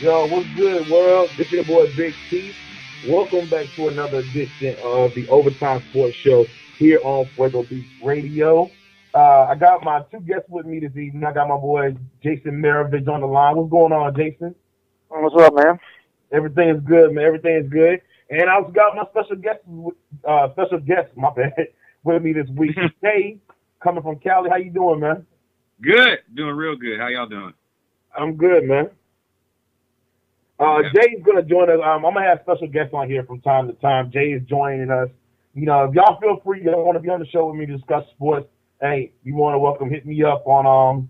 Yo, what's good, world? This is your boy Big T. Welcome back to another edition of the Overtime Sports Show here on Fuego Beach Radio. I got my two guests with me this evening. I got my boy Jason Maravich on the line. What's going on, Jason? What's up, man? Everything is good, man. Everything is good. And I also got my special guest, my bad, with me this week. Jay, coming from Cali. How you doing, man? Good. Doing real good. How y'all doing? I'm good, man. Jay's gonna join us. I'm gonna have special guests on here from time to time. Jay is joining us. You know, if y'all feel free, y'all want to be on the show with me to discuss sports. Hey, you want to welcome? Hit me up on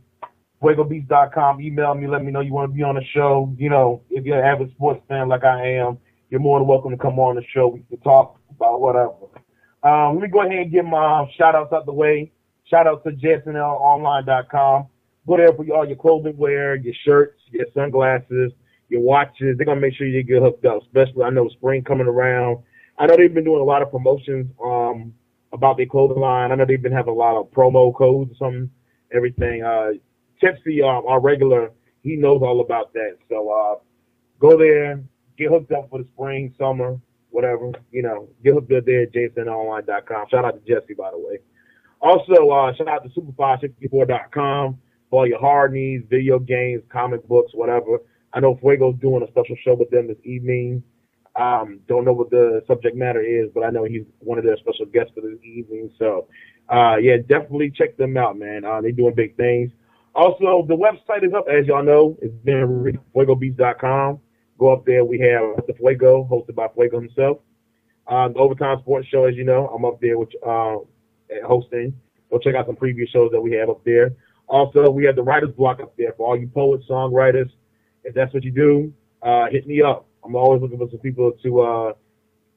FuegoBeats.com. Email me. Let me know you want to be on the show. You know, if you're an avid sports fan like I am, you're more than welcome to come on the show. We can talk about whatever. Let me go ahead and get my shout outs out the way. Shout out to JSNLOnline.com. Go there for all your clothing wear, your shirts, your sunglasses, your watches. They're going to make sure you get hooked up, especially I know spring coming around. I know they've been doing a lot of promotions about their clothing line. I know they've been having a lot of promo codes or something, everything. Tipsy, our regular, he knows all about that. So go there, get hooked up for the spring, summer, whatever. You know, get hooked up there at jsnonline.com. Shout out to Jesse, by the way. Also, shout out to Super564.com for all your hard needs, video games, comic books, whatever. I know Fuego's doing a special show with them this evening. Don't know what the subject matter is, but I know he's one of their special guests for this evening. So, yeah, definitely check them out, man. They're doing big things. Also, the website is up, as y'all know. It's been FuegoBeats.com. Go up there. We have the Fuego, hosted by Fuego himself. The Overtime Sports Show, as you know, I'm up there with hosting. Go check out some previous shows that we have up there. Also, we have the writer's block up there for all you poets, songwriters. If that's what you do, hit me up. I'm always looking for some people to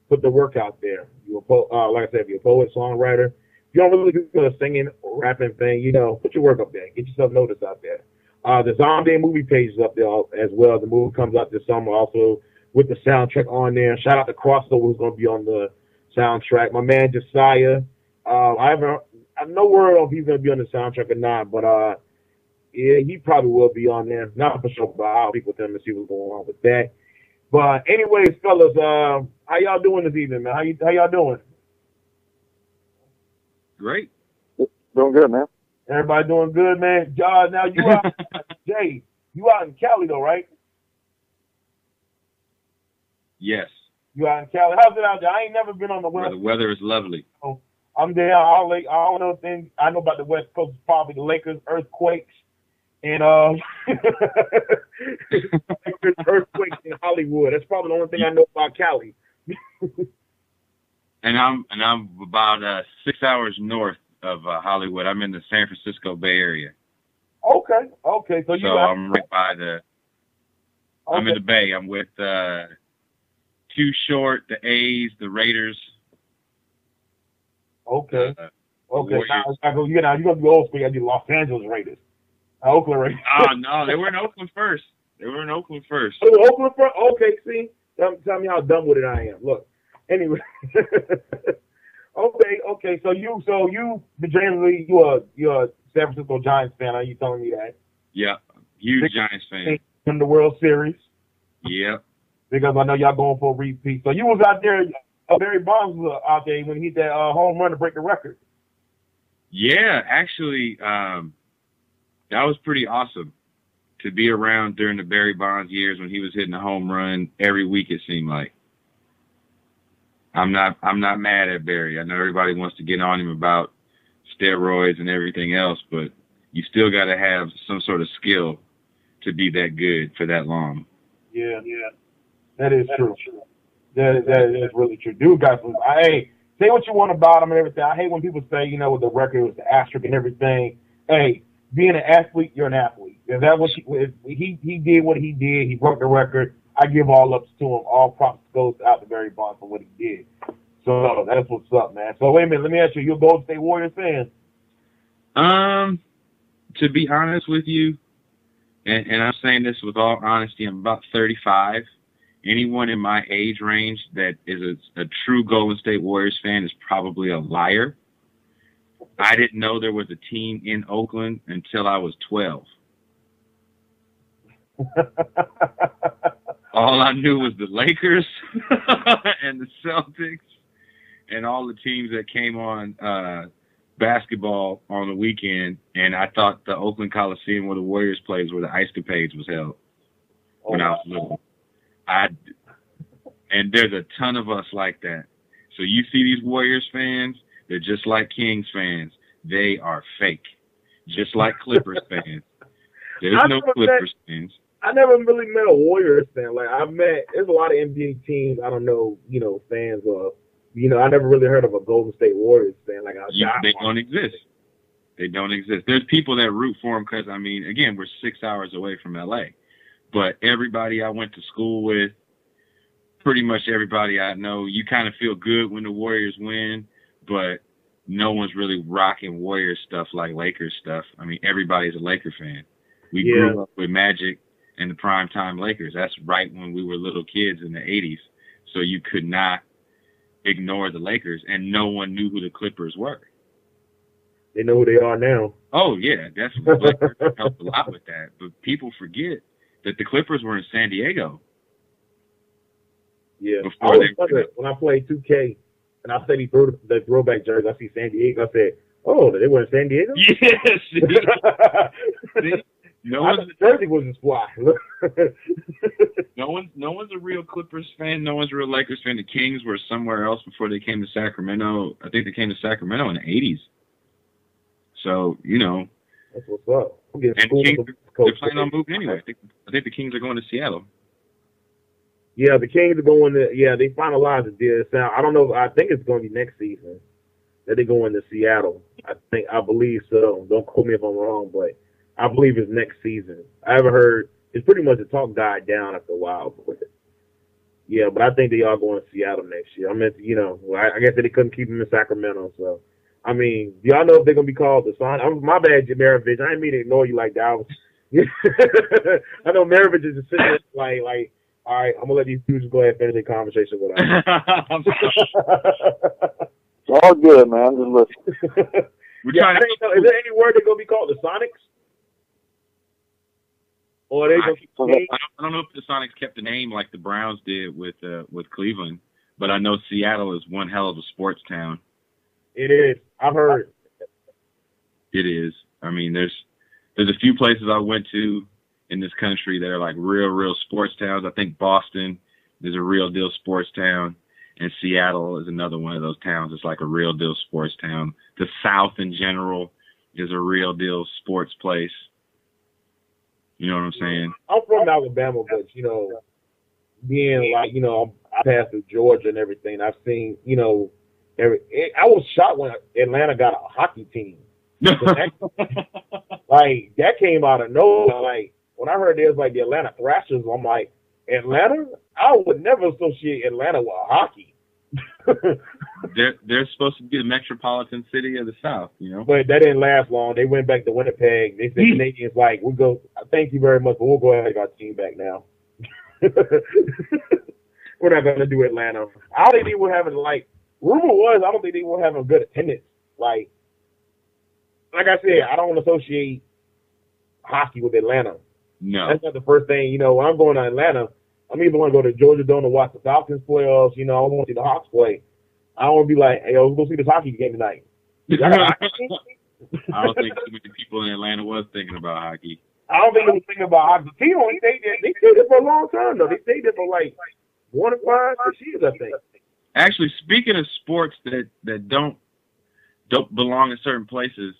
put the work out there. You're like I said, if you're a poet, songwriter, if you don't really do a singing or rapping thing, you know, put your work up there. Get yourself noticed out there. The Zombie movie page is up there as well. The movie comes out this summer also with the soundtrack on there. Shout out to Crossover who's going to be on the soundtrack. My man Josiah. I have no word on if he's going to be on the soundtrack or not, but yeah, he probably will be on there. Not for sure, but I'll speak with him and see what's going on with that. But anyways, fellas, how y'all doing this evening, man? How y'all doing? Great. Doing good, man. Everybody doing good, man. Now you out, Jay, you out in Cali though, right? Yes. You out in Cali. How's it out there? I ain't never been on the West. The weather is lovely. So I'm there. I don't know things I know about the West Coast is probably the Lakers, earthquakes, and earthquakes in Hollywood. That's probably the only thing I know about Cali. And I'm about 6 hours north of Hollywood. I'm in the San Francisco Bay Area. Okay. So I'm right by the. Okay. I'm in the Bay. I'm with Too Short, the A's, the Raiders. Okay. Now you're gonna be old school. You gotta do Los Angeles Raiders. Oakland Raiders. Oh no, they were in Oakland first. Oh, Oakland first. Okay, see, tell me how dumb with it I am. Look, anyway. Okay. So you generally you're a San Francisco Giants fan. Are you telling me that? Yeah, huge Giants fan. In the World Series. Yeah. Because I know y'all going for a repeat. So you was out there. Barry Bonds was out there when he hit that home run to break the record. Yeah, actually, that was pretty awesome to be around during the Barry Bonds years when he was hitting a home run every week. It seemed like. I'm not mad at Barry. I know everybody wants to get on him about steroids and everything else, but you still got to have some sort of skill to be that good for that long. Yeah, that is true. That is really true. Dude got some. Hey, say what you want about him and everything. I hate when people say, you know, with the record with the asterisk and everything. Hey, being an athlete, you're an athlete. Is that what he did? What he did, he broke the record. I give all ups to him. All props goes out to Barry Bonds for what he did. So that's what's up, man. So wait a minute, let me ask you: you're a Golden State Warriors fan? To be honest with you, and I'm saying this with all honesty, I'm about 35. Anyone in my age range that is a true Golden State Warriors fan is probably a liar. I didn't know there was a team in Oakland until I was 12. All I knew was the Lakers and the Celtics and all the teams that came on basketball on the weekend. And I thought the Oakland Coliseum where the Warriors played was where the Ice Capades was held when I was little. And there's a ton of us like that. So you see these Warriors fans, they're just like Kings fans. They are fake. Just like Clippers fans. There's no Clippers fans. I never really met a Warriors fan. Like there's a lot of NBA teams I don't know, fans of. I never really heard of a Golden State Warriors fan. They don't exist. They don't exist. There's people that root for them because, again, we're 6 hours away from LA. But everybody I went to school with, pretty much everybody I know, you kind of feel good when the Warriors win, but no one's really rocking Warriors stuff like Lakers stuff. Everybody's a Laker fan. We grew up with Magic and the primetime Lakers. That's right when we were little kids in the 80s. So you could not ignore the Lakers, and no one knew who the Clippers were. They know who they are now. Oh, yeah, definitely. Lakers helped a lot with that. But people forget that the Clippers were in San Diego. Yeah. When I played 2K, and I said he threw the throwback jersey, I see San Diego. I said, oh, they were in San Diego? Yes. See? The jersey wasn't fly. No one's a real Clippers fan. No one's a real Lakers fan. The Kings were somewhere else before they came to Sacramento. I think they came to Sacramento in the 80s. So, That's what's up. And the Kings, they're planning on moving anyway. I think the Kings are going to Seattle. Yeah, the Kings are going to, they finalized the deal. I don't know. I think it's going to be next season that they're going to Seattle. I believe so. Don't quote me if I'm wrong, but I believe it's next season. I haven't heard. It's pretty much the talk died down after a while. But I think they are going to Seattle next year. I guess they couldn't keep them in Sacramento. So, do y'all know if they're going to be called the Sonics? My bad, Maravich. I didn't mean to ignore you like that. I know Maravich is just sitting there like, all right, I'm going to let these dudes go ahead and finish their conversation with us. It's all good, man. Just listen. Is there any word they're going to be called the Sonics? Or they I don't know if the Sonics kept the name like the Browns did with Cleveland, but I know Seattle is one hell of a sports town. It is. I've heard. It is. There's a few places I went to in this country that are like real sports towns. I think Boston is a real deal sports town, and Seattle is another one of those towns. It's like a real deal sports town. The South in general is a real deal sports place. You know what I'm saying? I'm from Alabama, but being I passed through Georgia and everything. I've seen, I was shocked when Atlanta got a hockey team. That came out of nowhere. Like when I heard there's the Atlanta Thrashers, I'm like, Atlanta? I would never associate Atlanta with hockey. They're supposed to be the metropolitan city of the South, But that didn't last long. They went back to Winnipeg. They said Canadians we'll go. Thank you very much, but we'll go ahead and take our team back now. We're not going to do Atlanta. I don't think they were having rumor was I don't think they were having good attendance. Like I said, I don't associate hockey with Atlanta. No, that's not the first thing. When I'm going to Atlanta, I'm either going to go to Georgia Dome to watch the Falcons playoffs. I want to see the Hawks play. I don't want to be like, hey, let's go see this hockey game tonight. I don't think too many people in Atlanta was thinking about hockey. I don't think they were thinking about hockey. The team only stayed there for a long time, though. They stayed there for 1 to 5, 6 years, I think. Actually, speaking of sports that don't belong in certain places,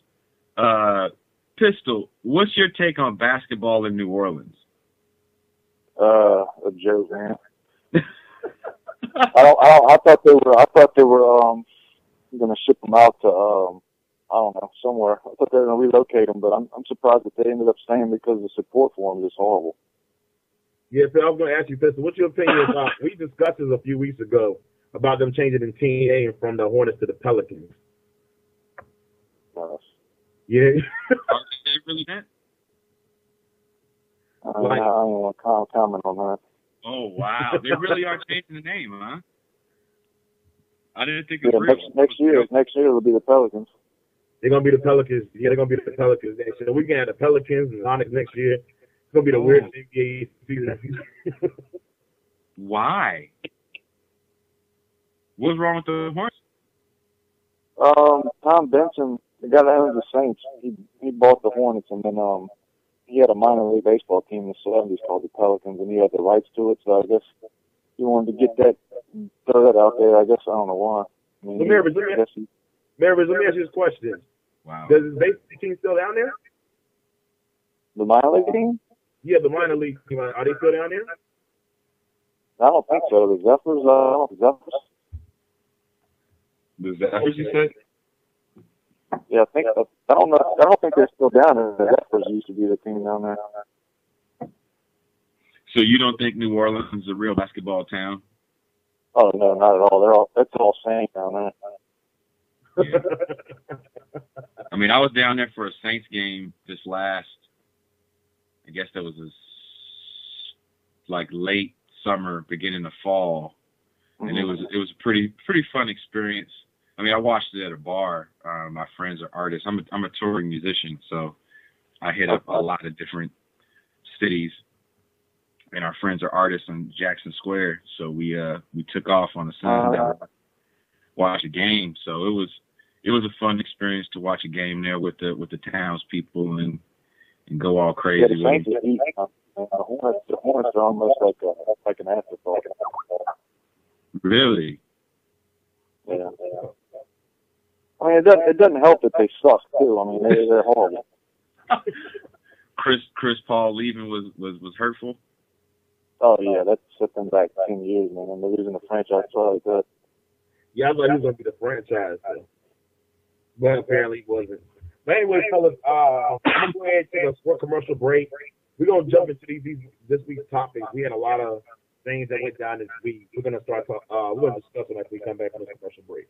Pistol, what's your take on basketball in New Orleans? A joke, man. I thought they were going to ship them out to I don't know, somewhere. I thought they were going to relocate them, but I'm surprised that they ended up staying because the support for them is horrible. Yeah, so I was going to ask you, Pistol, what's your opinion about? We discussed this a few weeks ago about them changing in Team A from the Hornets to the Pelicans. Yes. Yeah. Are they really that? I don't want to comment on that. Oh, wow. They really are changing the name, huh? I didn't think it was real. Next year it'll be the Pelicans. They're going to be the Pelicans. Yeah, they're going to be the Pelicans next year. We can have the Pelicans and Sonics next year. gonna be the weirdest NBA season. Why? What's wrong with the Hornets? Tom Benson, the guy that owns the Saints, he bought the Hornets, and then he had a minor league baseball team in the '70s called the Pelicans, and he had the rights to it. So I guess he wanted to get that, throw that out there. I guess I don't know why. I mean, Maravich, let me ask you this question. Wow. Does his baseball team still down there? The minor league team? Yeah, the minor league team. Are they still down there? I don't think so. The Zephyrs, Zephyrs. The Zephyrs, you said? Yeah, I don't know. I don't think they're still down there. The Zephyrs used to be the team down there. So you don't think New Orleans is a real basketball town? Oh no, not at all. It's all Saints down there. Yeah. I mean, I was down there for a Saints game this last. I guess that was like late summer, beginning of fall, and it was a pretty fun experience. I mean, I watched it at a bar. My friends are artists. I'm a touring musician, so I hit up a lot of different cities, and our friends are artists on Jackson Square. So we took off on a Sunday, watch a game. So it was a fun experience to watch a game there with the townspeople and go all crazy. Yeah, the Hornets are almost like an afterthought. Really? Yeah. I mean, it doesn't help that they suck too. I mean, they're horrible. Chris Paul leaving was hurtful. Oh yeah, that set them back 10 years, man. And they're losing the franchise like that. Yeah, I thought he was gonna be the franchise, but apparently he wasn't. But anyway, fellas, I'm gonna go ahead and take a short commercial break. We're gonna jump into this week's topics. We had a lot of things that went down this week. We're gonna discuss them as we come back from the commercial break.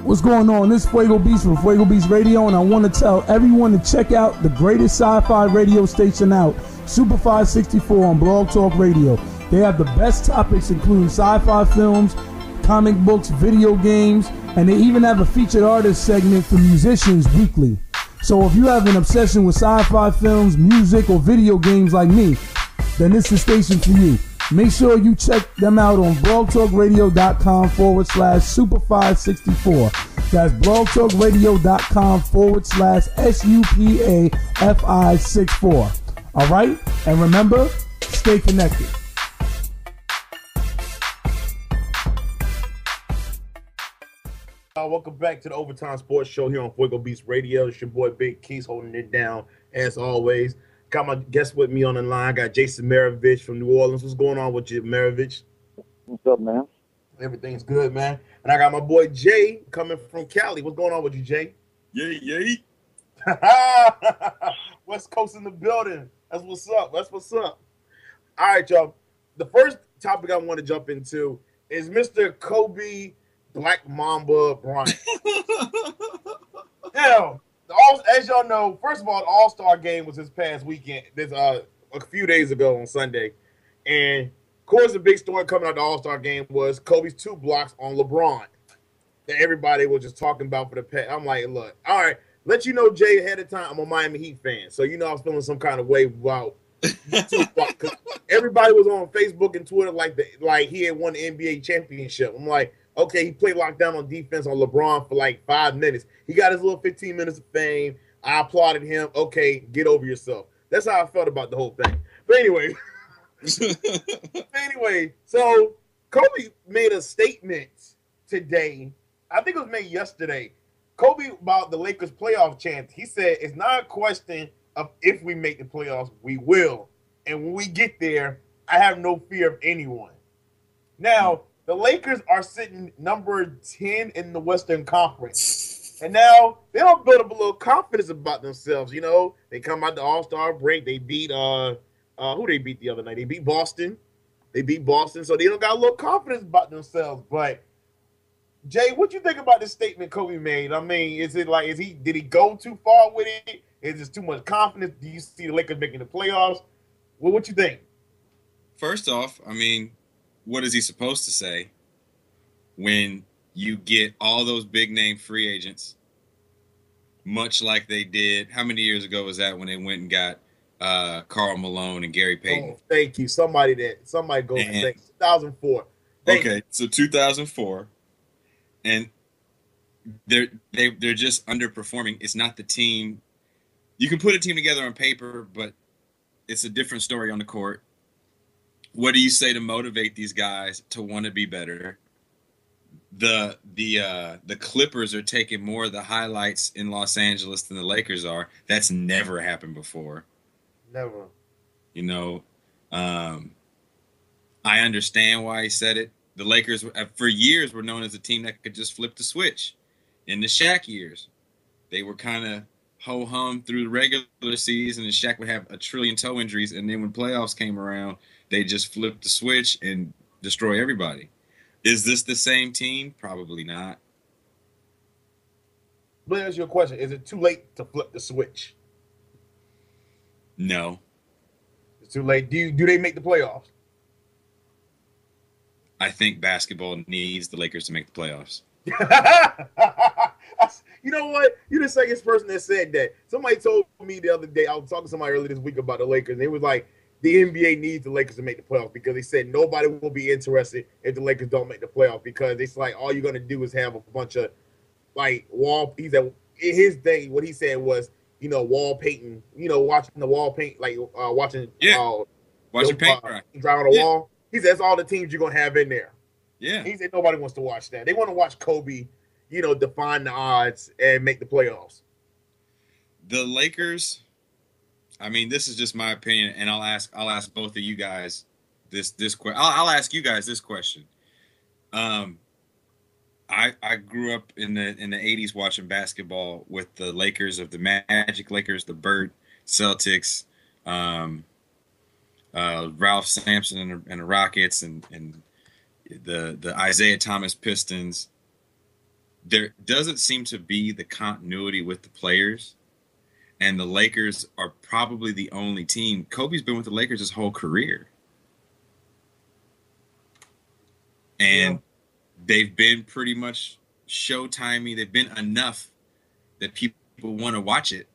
What's going on? This is Fuego Beast from Fuego Beast Radio, and I want to tell everyone to check out the greatest sci-fi radio station out, Super 564 on Blog Talk Radio. They have the best topics, including sci-fi films, comic books, video games, and they even have a featured artist segment for musicians weekly. So if you have an obsession with sci-fi films, music, or video games like me, then this is the station for you. Make sure you check them out on blogtalkradio.com/Super564. That's blogtalkradio.com/SUPAFI64. All right? And remember, stay connected. Welcome back to the Overtime Sports Show here on Fuego Beast Radio. It's your boy Big Keys holding it down as always. Got my guest with me on the line. Got Jason Maravich from New Orleans. What's going on with you, Maravich? What's up, man? Everything's good, man. And I got my boy Jay coming from Cali. What's going on with you, Jay? Yay. West Coast in the building. That's what's up. All right, y'all. The first topic I want to jump into is Mr. Kobe Black Mamba Bryant. Now, as y'all know, first of all, the All-Star game was this past weekend, a few days ago on Sunday. And, of course, the big story coming out of the All-Star game was Kobe's 2 blocks on LeBron that everybody was just talking about for the past. I'm like, look, all right, let you know, Jay, ahead of time, I'm a Miami Heat fan. So, you know, I was feeling some kind of way about everybody was on Facebook and Twitter like he had won the NBA championship. I'm like, okay, he played lockdown on defense on LeBron for like 5 minutes. He got his little 15 minutes of fame. I applauded him. Okay, get over yourself. That's how I felt about the whole thing. But anyway, so Kobe made a statement today. I think it was made yesterday. Kobe about the Lakers playoff chance. He said, it's not a question of if we make the playoffs, we will. And when we get there, I have no fear of anyone. Now, the Lakers are sitting number 10 in the Western Conference. And now they don't build up a little confidence about themselves. You know, they come out the All-Star break. They beat who they beat the other night? They beat Boston. So they don't got a little confidence about themselves. But Jay, what you think about this statement Kobe made? I mean, did he go too far with it? Is this too much confidence? Do you see the Lakers making the playoffs? Well, what you think? First off, I mean, what is he supposed to say when you get all those big name free agents, much like they did? How many years ago was that when they went and got Karl Malone and Gary Payton. Oh, thank you. Somebody go And- say 2004. Okay, so 2004, and they're just underperforming. It's not the team. You can put a team together on paper, but it's a different story on the court. What do you say to motivate these guys to want to be better? The Clippers are taking more of the highlights in Los Angeles than the Lakers are. That's never happened before. Never. You know, I understand why he said it. The Lakers, for years, were known as a team that could just flip the switch. In the Shaq years, they were kind of ho-hum through the regular season, and Shaq would have a trillion toe injuries, and then when playoffs came around, they just flipped the switch and destroy everybody. Is this the same team? Probably not. Let me ask you a question. Is it too late to flip the switch? No. It's too late. Do they make the playoffs? I think basketball needs the Lakers to make the playoffs. You know what? You're the second person that said that. Somebody told me the other day, I was talking to somebody earlier this week about the Lakers, and it was like, the NBA needs the Lakers to make the playoffs because they said nobody will be interested if the Lakers don't make the playoffs because it's like all you're going to do is have a bunch of, like, his thing, what he said was, wall painting, watching the wall paint, like watching paint dry. Dry on the wall. He said that's all the teams you're going to have in there. Yeah. He said nobody wants to watch that. They want to watch Kobe, define the odds and make the playoffs. The Lakers, I mean, this is just my opinion, and I'll ask both of you guys this question. I'll ask you guys this question. I grew up in the 80s watching basketball with the Lakers of the Magic Lakers, the Bird Celtics, Ralph Sampson and the Rockets, and the Isaiah Thomas Pistons. There doesn't seem to be the continuity with the players, and the Lakers are probably the only team. Kobe's been with the Lakers his whole career, and they've been pretty much showtimey. They've been enough that people want to watch it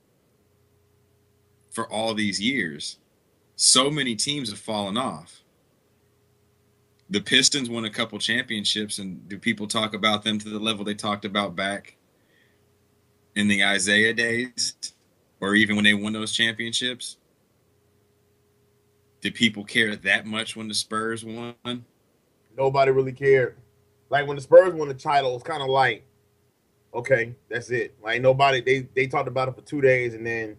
for all these years. So many teams have fallen off. The Pistons won a couple championships, and do people talk about them to the level they talked about back in the Isaiah days, or even when they won those championships? Did people care that much when the Spurs won? Nobody really cared. Like when the Spurs won the title, it's kind of like, okay, that's it. Like nobody, they talked about it for 2 days, and then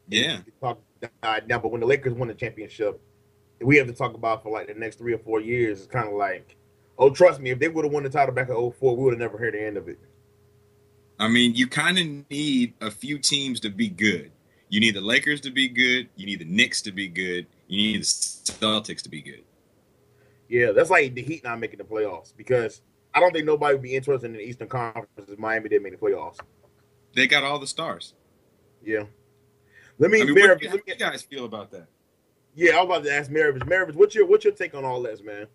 died down. But when the Lakers won the championship, we have to talk about for like the next 3 or 4 years. It's kind of like, oh, trust me, if they would have won the title back in 2004, we would have never heard the end of it. I mean, you kind of need a few teams to be good. You need the Lakers to be good. You need the Knicks to be good. You need the Celtics to be good. Yeah, that's like the Heat not making the playoffs because I don't think nobody would be interested in the Eastern Conference if Miami didn't make the playoffs. They got all the stars. Yeah. How do you guys feel about that? Yeah, I was about to ask Maravich. Maravich, what's your take on all this, man?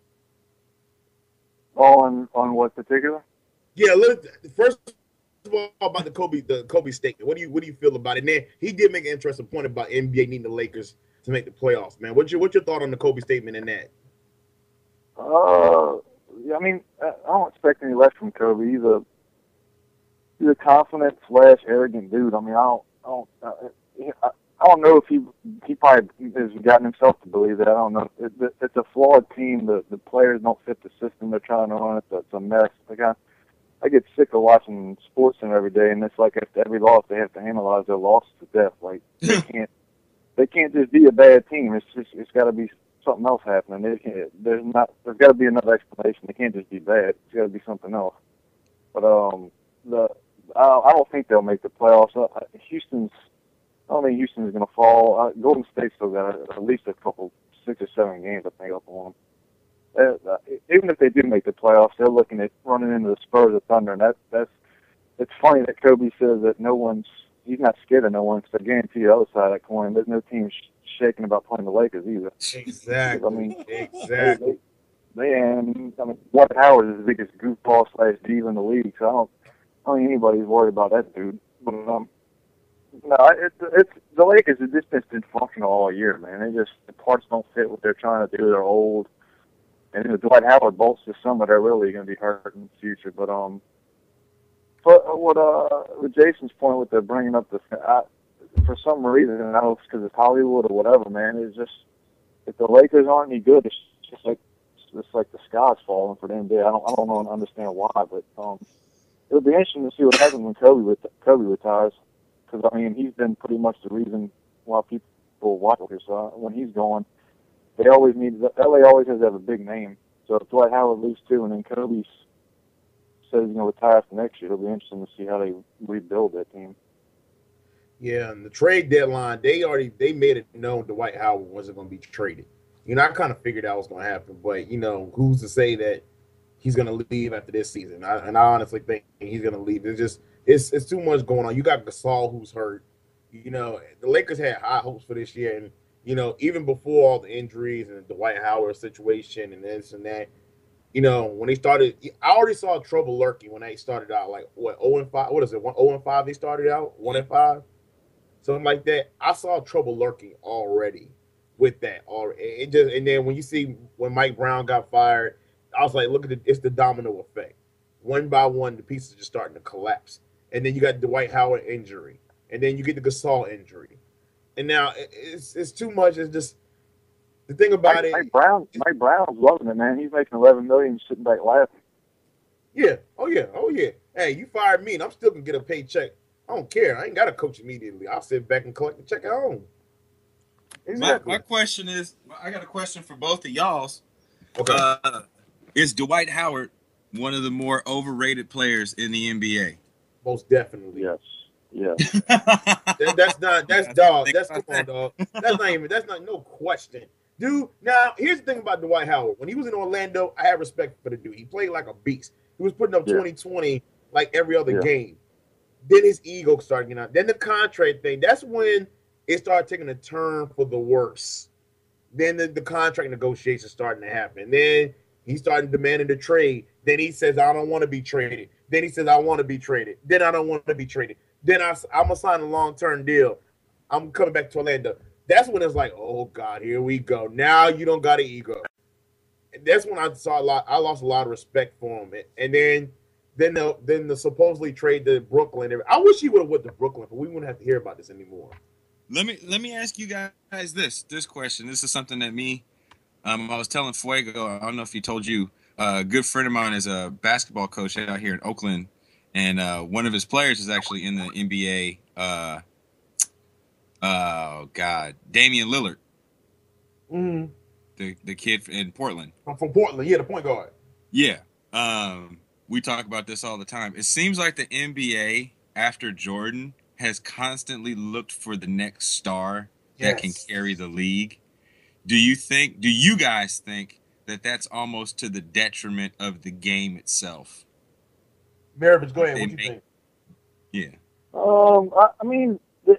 On what particular? Yeah, first of all about the Kobe statement. What do you feel about it? And then he did make an interesting point about NBA needing the Lakers to make the playoffs, man. What's your thought on the Kobe statement and that? Yeah, I mean, I don't expect any less from Kobe. He's a confident / arrogant dude. I mean, I don't know if he probably has gotten himself to believe that. I don't know. It's a flawed team. The players don't fit the system they're trying to run. It's a mess. Like I get sick of watching SportsCenter every day, and it's like after every loss they have to analyze their losses to death. Like they can't just be a bad team. It's got to be something else happening. There's got to be another explanation. They can't just be bad. It's got to be something else. But I don't think they'll make the playoffs. I don't think Houston's going to fall. Golden State's still got at least a couple 6 or 7 games, I think, up on them. Even if they do make the playoffs, they're looking at running into the Spurs or Thunder, and it's funny that Kobe says that he's not scared of no one, because I guarantee you the other side of that coin, there's no team shaking about playing the Lakers either. Exactly. I mean, exactly. Dwight Howard is the biggest goofball / diva in the league, so I don't think anybody's worried about that dude. But No, it's the Lakers have just been dysfunctional all year, man. The parts don't fit what they're trying to do. They're old, and Dwight Howard bolsters some of they're really going to be hurt in the future. But with Jason's point with the bringing up for some reason, I don't know if it's because it's Hollywood or whatever, man. It's just if the Lakers aren't any good, it's like the sky's falling for the NBA. I don't know and understand why, but it'll be interesting to see what happens when Kobe retires. Because, I mean, he's been pretty much the reason why people watch here. So when he's gone, LA always has to have a big name. So if Dwight Howard leaves too, and then Kobe says he's going to retire for next year, it'll be interesting to see how they rebuild that team. Yeah, and the trade deadline, they made it known Dwight Howard wasn't going to be traded. You know, I kind of figured that was going to happen, but, you know, who's to say that he's going to leave after this season? I honestly think he's going to leave. It's too much going on. You got Gasol who's hurt. You know, the Lakers had high hopes for this year, and you know, even before all the injuries and the Dwight Howard situation and this and that, you know, when they started, I already saw trouble lurking when they started out. Like 0-5? What is it? 0-5? They started out 1-5, something like that. I saw trouble lurking already with that. And then when you see when Mike Brown got fired, I was like, look at it's the domino effect. One by one, the pieces are just starting to collapse. And then you got the Dwight Howard injury. And then you get the Gasol injury. And now it's too much. It's just the thing about Mike Brown's loving it, man. He's making $11 million sitting back laughing. Yeah. Oh yeah. Hey, you fired me and I'm still gonna get a paycheck. I don't care. I ain't gotta coach immediately. I'll sit back and collect the check at home. Exactly. My question is, I got a question for both of y'all's. Okay. Is Dwight Howard one of the more overrated players in the NBA? Most definitely. Yes. Yeah. That's come on, dog. That's not no question. Dude, now here's the thing about Dwight Howard. When he was in Orlando, I had respect for the dude. He played like a beast. He was putting up 20-20 like every other game. Then his ego started getting out. Then the contract thing, that's when it started taking a turn for the worse. Then the contract negotiations starting to happen. Then he started demanding the trade. Then he says, I don't want to be traded. Then he says, I want to be traded. Then I don't want to be traded. Then I'm going to sign a long-term deal. I'm coming back to Orlando. That's when it's like, oh, God, here we go. Now you don't got an ego. And that's when I saw I lost a lot of respect for him. And then the supposedly trade to Brooklyn. I wish he would have went to Brooklyn, but we wouldn't have to hear about this anymore. Let me ask you guys this question. This is something that I was telling Fuego. I don't know if he told you. A good friend of mine is a basketball coach out here in Oakland, and one of his players is actually in the NBA. Damian Lillard, the kid in Portland. I'm from Portland. Yeah, the point guard. Yeah. We talk about this all the time. It seems like the NBA after Jordan has constantly looked for the next star that can carry the league. Do you guys think that that's almost to the detriment of the game itself? Maravich, go ahead. What do you think? Yeah. I mean, the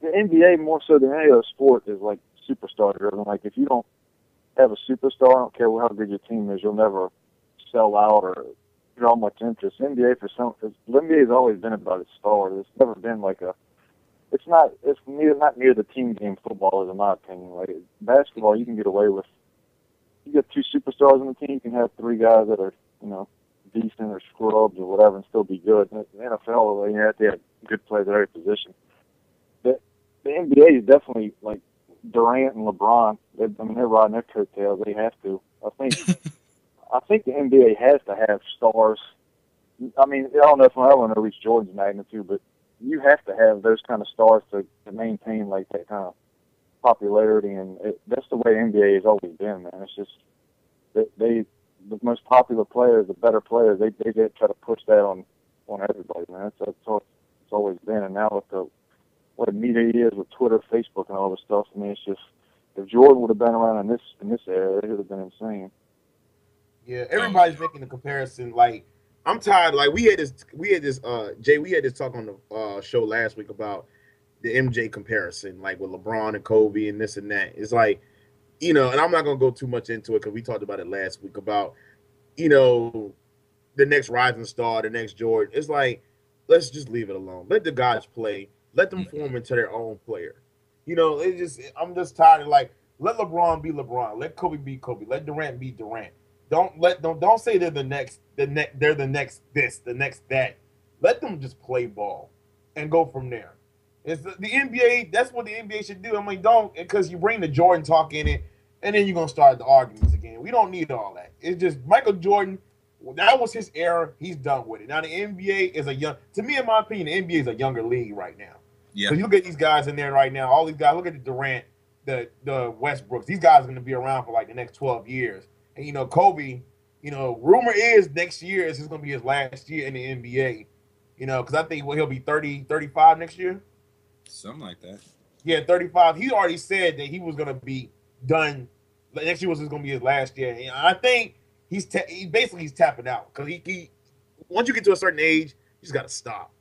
NBA more so than any other sport is like superstar driven. Like if you don't have a superstar, I don't care how good your team is, you'll never sell out or draw much interest. The NBA the NBA has always been about its stars. It's never been like it's not near the team game football is in my opinion. Like basketball, you can get away with. You get two superstars on the team, you can have three guys that are, decent or scrubs or whatever and still be good. In the NFL, you have to have good players at every position. The NBA is definitely like Durant and LeBron. They're riding their coattails. They have to. I think the NBA has to have stars. I mean, I don't know if I'm ever going to reach Jordan's magnitude, but you have to have those kind of stars to maintain like that kind of popularity, and that's the way the NBA has always been, man. It's just the most popular players, the better players, they try to push that on everybody, man. That's how it's always been. And now with what a media is with Twitter, Facebook, and all this stuff, I mean, it's just if Jordan would have been around in this era, it would have been insane. Yeah, everybody's making the comparison. Like, I'm tired. Like we had this talk on the show last week about the MJ comparison, like with LeBron and Kobe and this and that. It's like, and I'm not gonna go too much into it because we talked about it last week about, the next rising star, the next Jordan. It's like, let's just leave it alone. Let the guys play. Let them form into their own player. You know, I'm just tired of like let LeBron be LeBron, let Kobe be Kobe, let Durant be Durant. Don't say they're the next they're the next this, the next that. Let them just play ball and go from there. It's the NBA. That's what the NBA should do. I mean, don't because you bring the Jordan talk in it, and then you're gonna start the arguments again. We don't need all that. It's just Michael Jordan. That was his era. He's done with it. Now the NBA is to me, in my opinion, the NBA is a younger league right now. Yeah. So you look at these guys in there right now. All these guys. Look at the Durant, the Westbrooks. These guys are going to be around for like the next 12 years. And you know, Kobe. You know, rumor is next year is going to be his last year in the NBA. You know, because I think he'll be 30, 35 next year. Something like that. Yeah, 35. He already said that he was going to be done. Next year was going to be his last year. And I think he's tapping out because he once you get to a certain age, you just got to stop.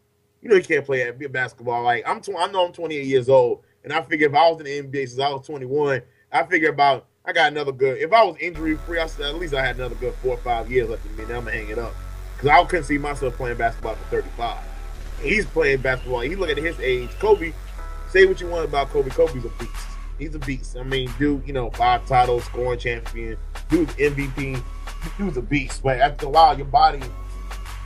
You know you can't play basketball. Like I know I'm 28 years old, and I figure if I was in the NBA since I was 21, I figure I got another good. If I was injury free, at least I had another good 4 or 5 years left in me. Now I'm gonna hang it up because I couldn't see myself playing basketball for 35. He's playing basketball. You look at his age. Kobe, say what you want about Kobe. Kobe's a beast. He's a beast. I mean, dude, 5 titles, scoring champion, dude's MVP. Dude's a beast. But after a while, your body,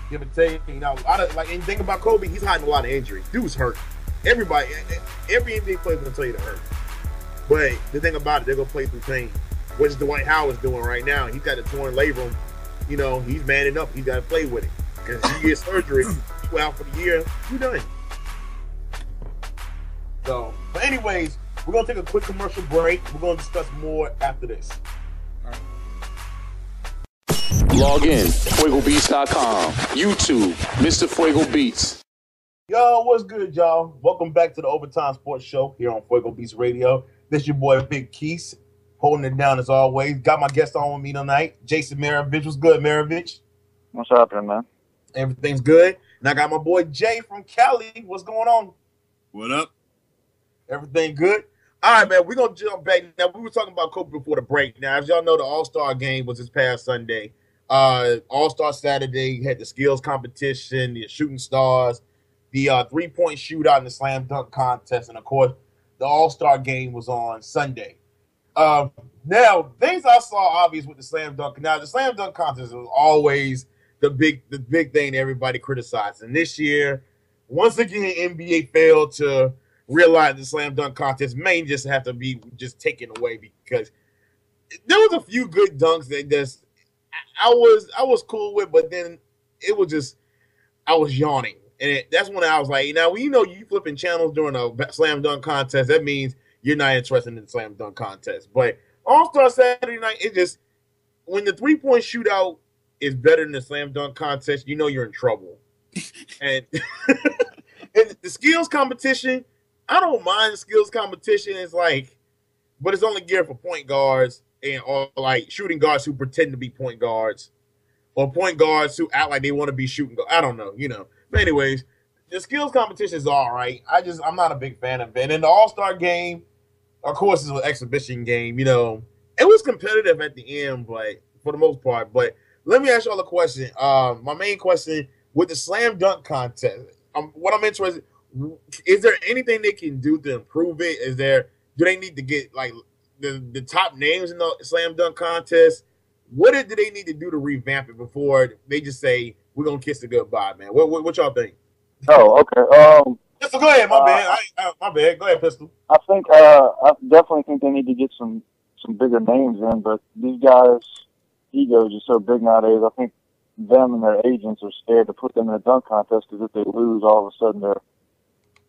give and take. And think about Kobe. He's hiding a lot of injuries. Dude's hurt. Every NBA player is gonna tell you to hurt. But the thing about it, they're gonna play through pain, which Dwight Howard's doing right now. He's got a torn labrum. You know, he's manning up. He's got to play with it because he gets surgery. You out for the year. You done. So, but anyways, we're gonna take a quick commercial break. We're gonna discuss more after this. Log in, FuegoBeats.com, YouTube, Mr. Fuego Beats. Yo, what's good, y'all? Welcome back to the Overtime Sports Show here on Fuego Beats Radio. This your boy, Big Keys, holding it down as always. Got my guest on with me tonight, Jason Maravich. What's good, Maravich? What's happening, man? Everything's good. And I got my boy, Jay from Cali. What's going on? What up? Everything good? All right, man, we're going to jump back. Now, we were talking about Kobe before the break. Now, as y'all know, the All-Star game was this past Sunday. All-Star Saturday had the skills competition, the shooting stars, the three-point shootout, and the slam dunk contest. And, of course, the All-Star game was on Sunday. Now, things I saw obvious with the slam dunk. Now, the slam dunk contest was always the big thing everybody criticized. And this year, once again, NBA failed to realize the slam dunk contest may just have to be just taken away because there was a few good dunks that just I was cool with, but then it was just I was yawning, and that's when I was like, now you flipping channels during a slam dunk contest, that means you're not interested in the slam dunk contest. But All-Star Saturday night, it just when the 3-point shootout is better than the slam dunk contest, you know you're in trouble. and and the skills competition, I don't mind the skills competition. It's like, but it's only geared for point guards or like shooting guards who pretend to be point guards, or point guards who act like they want to be shooting guards. I don't know, But anyways, the skills competition is all right. I'm not a big fan of it. And the All-Star game, of course, is an exhibition game. It was competitive at the end, but for the most part. But let me ask y'all a question. My main question with the slam dunk contest, what I'm interested. Is there anything they can do to improve it? Do they need to get like the top names in the slam dunk contest? What do they need to do to revamp it before they just say we're gonna kiss it goodbye, man? What y'all think? Oh, okay. Pistol, go ahead. My bad. My bad. Go ahead, Pistol. I think I definitely think they need to get some bigger names in, but these guys' egos are so big nowadays. I think them and their agents are scared to put them in a dunk contest because if they lose, all of a sudden they're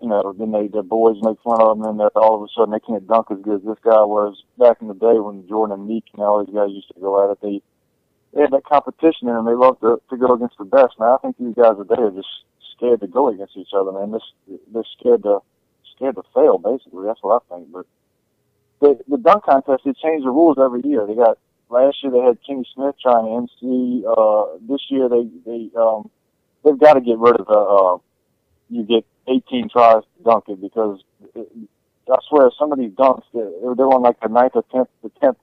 then their boys make fun of them, and then all of a sudden they can't dunk as good as this guy was back in the day when Jordan and Meek and all these guys used to go at it. They had that competition in them. They love to go against the best. Now I think these guys today are just scared to go against each other, man. They're scared to fail, basically. That's what I think. But the dunk contest, they change the rules every year. Last year they had Kenny Smith trying to MC. This year they've got to get rid of you get 18 tries to dunk it because I swear some of these dunks they're on like the 9th or 10th.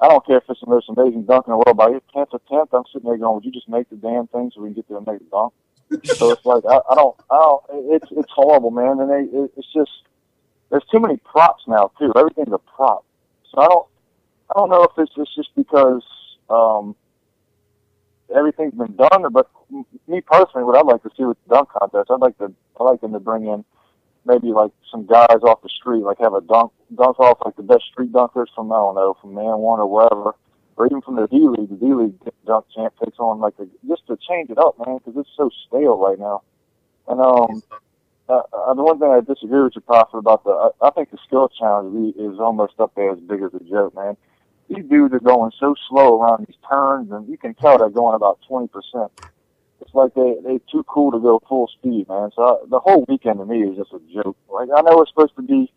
I don't care if it's the most amazing dunk in the world, but your 10th attempt, I'm sitting there going, would you just make the damn thing so we can get to the next dunk? So it's like it's horrible, man. And it's just there's too many props now too. Everything's a prop. So I don't know if it's just because everything's been done, but me personally, what I'd like to see with the dunk contest, I like them to bring in maybe like some guys off the street, like have a dunk off like the best street dunkers from, I don't know, from Man One or wherever, or even from the D League. The D League dunk champ takes on just to change it up, man, because it's so stale right now. And the one thing I disagree with you, Prophet, about I think the skill challenge is almost up there as big as a joke, man. These dudes are going so slow around these turns, and you can tell they're going about 20%. It's like they're too cool to go full speed, man. So the whole weekend to me is just a joke. Like, I know it's supposed to be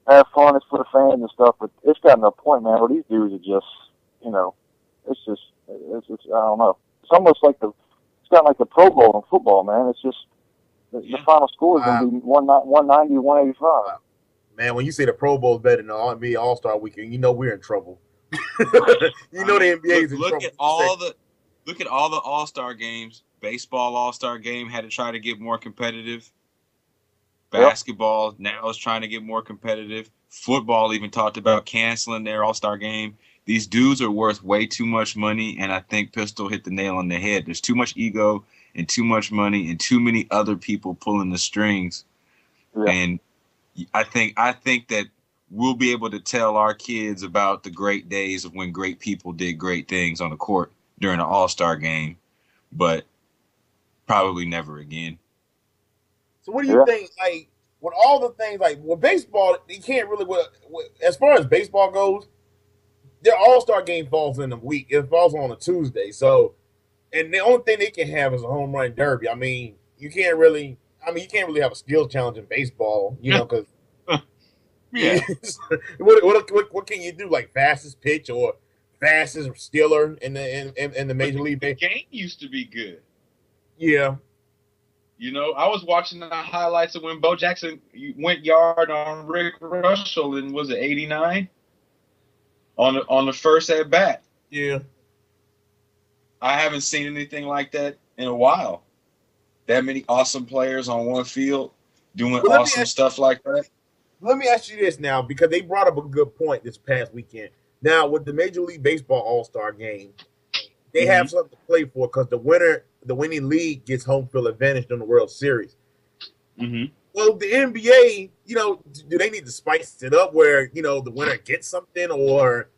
have fun, it's for the fans and stuff, but it's gotten to a point, man, where these dudes are just, it's just I don't know. It's almost like it's gotten like the Pro Bowl in football, man. It's just the final score is going to be 190, 185. Man, when you say the Pro Bowl is better than the NBA All-Star Weekend, you know we're in trouble. The NBA is in trouble. Look at all the All-Star games. Baseball All-Star game had to try to get more competitive. Basketball now is trying to get more competitive. Football even talked about canceling their All-Star game. These dudes are worth way too much money, and I think Pistol hit the nail on the head. There's too much ego and too much money and too many other people pulling the strings. Yeah. And I think that we'll be able to tell our kids about the great days of when great people did great things on the court during an All-Star game, but probably never again. So what do you think, like, with all the things, like, with baseball, you can't really, as far as baseball goes, their All-Star game falls in a week. It falls on a Tuesday. So, and the only thing they can have is a home run derby. I mean, you can't really have a skill challenge in baseball, because what can you do? Like fastest pitch or fastest stealer in the Major League Baseball? The game used to be good. Yeah. I was watching the highlights of when Bo Jackson went yard on Rick Russell in, was it 89? On the first at bat. Yeah. I haven't seen anything like that in a while. That many awesome players on one field doing awesome stuff like that. Let me ask you this now, because they brought up a good point this past weekend. Now, with the Major League Baseball All-Star game, they have something to play for because the winning league gets home field advantage in the World Series. Mm-hmm. Well, the NBA, do they need to spice it up where, the winner gets something or,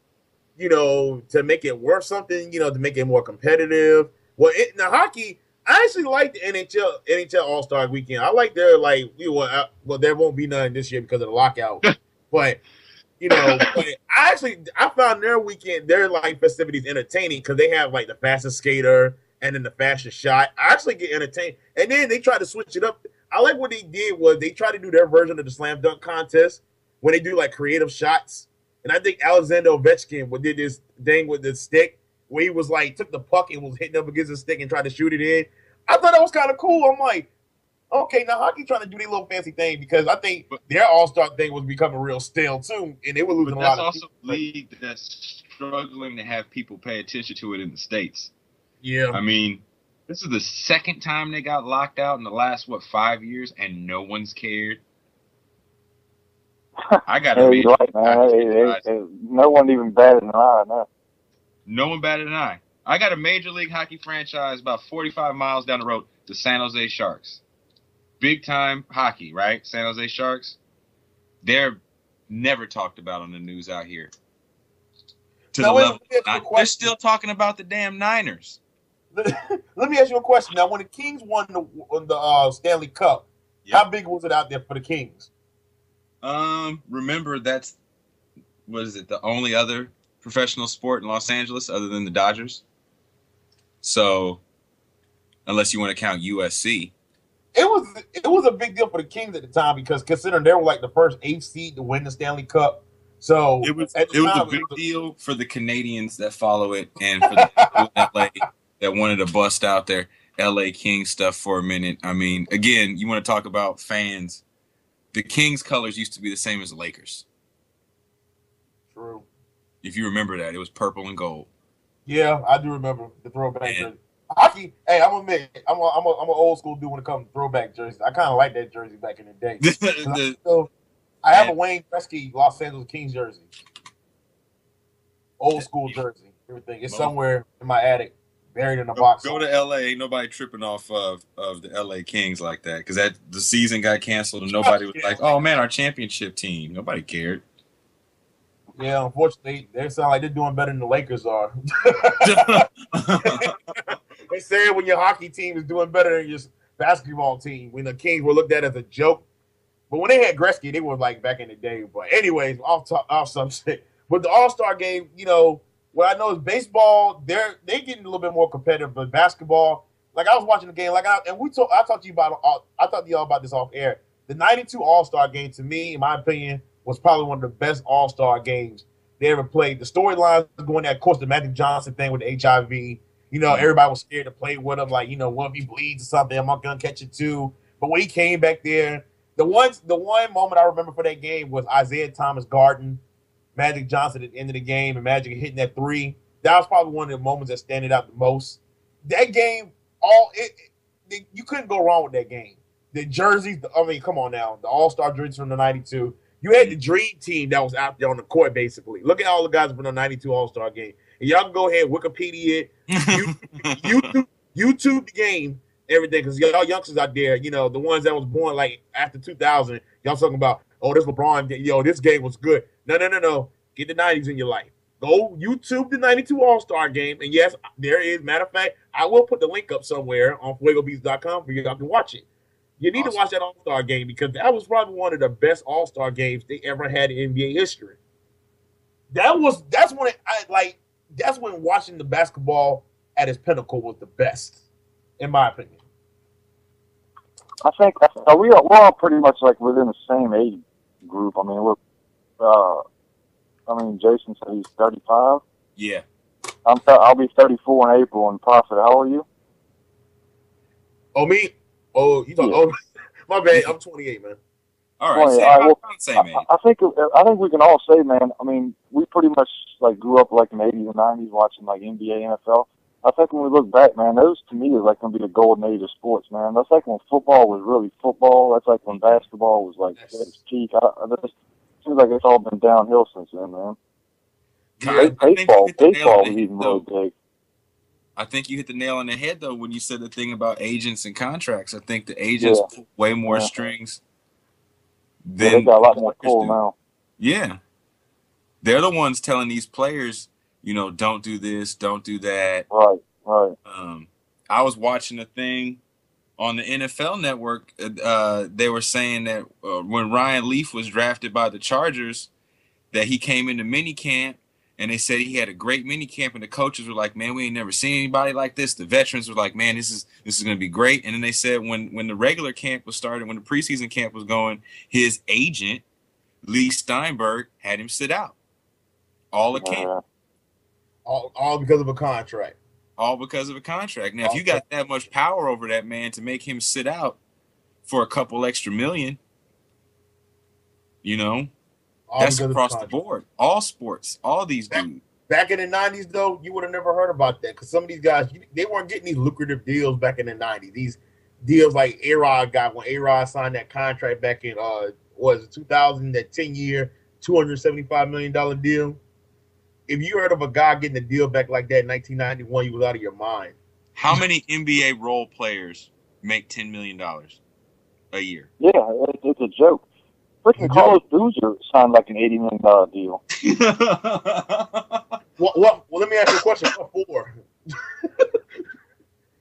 to make it worth something, to make it more competitive? Well, now hockey, I actually like the NHL All-Star Weekend. I like their, there won't be none this year because of the lockout. But, I found their weekend, their, festivities entertaining because they have, the fastest skater and then the fastest shot. I actually get entertained. And then they try to switch it up. I like what they did was they tried to do their version of the slam dunk contest when they do, creative shots. And I think Alexander Ovechkin did this thing with the stick where he was, took the puck and was hitting up against the stick and tried to shoot it in. I thought that was kind of cool. I'm like, okay, now hockey trying to do their little fancy thing because I think their All-Star thing was becoming real stale too, and they were losing a lot of people. That's also a league that's struggling to have people pay attention to it in the States. Yeah. I mean, this is the second time they got locked out in the last, 5 years, and no one's cared. I got a major right, man. No one even batted an eye. No one batted an eye. I got a Major League Hockey franchise about 45 miles down the road, the San Jose Sharks. Big time hockey, right? San Jose Sharks. They're never talked about on the news out here. They're still talking about the damn Niners. Let me ask you a question. Now, when the Kings won the Stanley Cup, how big was it out there for the Kings? Remember the only other professional sport in Los Angeles other than the Dodgers? So, unless you want to count USC. It was a big deal for the Kings at the time because considering they were the first 8th seed to win the Stanley Cup. So it was a big deal for the Canadians that follow it and for the people in LA that wanted to bust out their LA Kings stuff for a minute. I mean, again, you want to talk about fans. The Kings colors used to be the same as the Lakers. True. If you remember that, it was purple and gold. Yeah, I do remember the throwback. Hockey, hey, I'm admit, I'm an old school dude when it comes to throwback jerseys. I kind of like that jersey back in the day. I have a Wayne Gretzky Los Angeles Kings jersey, old school jersey. Everything it's somewhere in my attic, buried in a box. Go to LA. Ain't nobody tripping off of the LA Kings like that because the season got canceled and nobody was like, "Oh man, our championship team." Nobody cared. Yeah, unfortunately, they sound like they're doing better than the Lakers are. They say when your hockey team is doing better than your basketball team, when the Kings were looked at as a joke. But when they had Gretzky, they were like back in the day. But anyways, off subject. But the All-Star game, what I know is baseball, they're getting a little bit more competitive. But basketball, like I was watching the game, I talked to you about this off air. The '92 All-Star game, to me, in my opinion, was probably one of the best All-Star games they ever played. The storylines going there, of course, the Magic Johnson thing with the HIV. Everybody was scared to play with him. Like, what if he bleeds or something? I'm not gonna catch it too. But when he came back there, the one moment I remember for that game was Isaiah Thomas Garden, Magic Johnson at the end of the game, and Magic hitting that three. That was probably one of the moments that standing out the most. That game, you couldn't go wrong with that game. The jerseys, come on now, the All-Star jerseys from the '92. You had the dream team that was out there on the court, basically. Look at all the guys from the '92 All-Star game. And y'all can go ahead, Wikipedia it, YouTube the game, everything, because y'all youngsters out there, the ones that was born like after 2000, y'all talking about, oh, this LeBron, this game was good. No. Get the 90s in your life. Go YouTube the '92 All-Star game, and yes, there is. Matter of fact, I will put the link up somewhere on FuegoBeats.com for y'all to watch it. You need to watch that All-Star game because that was probably one of the best All-Star games they ever had in NBA history. That's when watching the basketball at its pinnacle was the best, in my opinion. I think we're all pretty much like within the same age group. I mean, Jason said he's 35. Yeah. I'll be 34 in April. And Prophet, how old are you? Oh, me? Oh, you talking? Yeah. Oh, my bad. I'm 28, man. All right. Same age. I think we can all say, man. I mean, we pretty much like grew up like in the '80s and '90s watching like NBA, NFL. I think when we look back, man, those to me is like gonna be the golden age of sports, man. That's like when football was really football. That's like when basketball was like at its peak. It seems like it's all been downhill since then, man. Yeah, baseball was even really big. I think you hit the nail on the head, though, when you said the thing about agents and contracts. I think the agents pull way more strings than they got a lot more pull now. Yeah. They're the ones telling these players, don't do this, don't do that. Right. I was watching a thing on the NFL Network. They were saying that when Ryan Leaf was drafted by the Chargers, that he came into minicamp, and they said he had a great minicamp, and the coaches were like, man, we ain't never seen anybody like this. The veterans were like, man, this is going to be great. And then they said when the regular camp was started, when the preseason camp was going, his agent, Lee Steinberg, had him sit out all the camp. All because of a contract. All because of a contract. Now, if you got that much power over that man to make him sit out for a couple extra million, that's across the board. All sports, all these dudes. Back in the '90s, though, you would have never heard about that because some of these guys, they weren't getting these lucrative deals back in the '90s. These deals like A-Rod got when A-Rod signed that contract back in 2000, that 10-year, $275 million deal. If you heard of a guy getting a deal back like that in 1991, you was out of your mind. How many NBA role players make $10 million a year? Yeah, it's a joke. Freaking Carlos Boozer signed like an $80 million deal. Well, let me ask you a question. What for?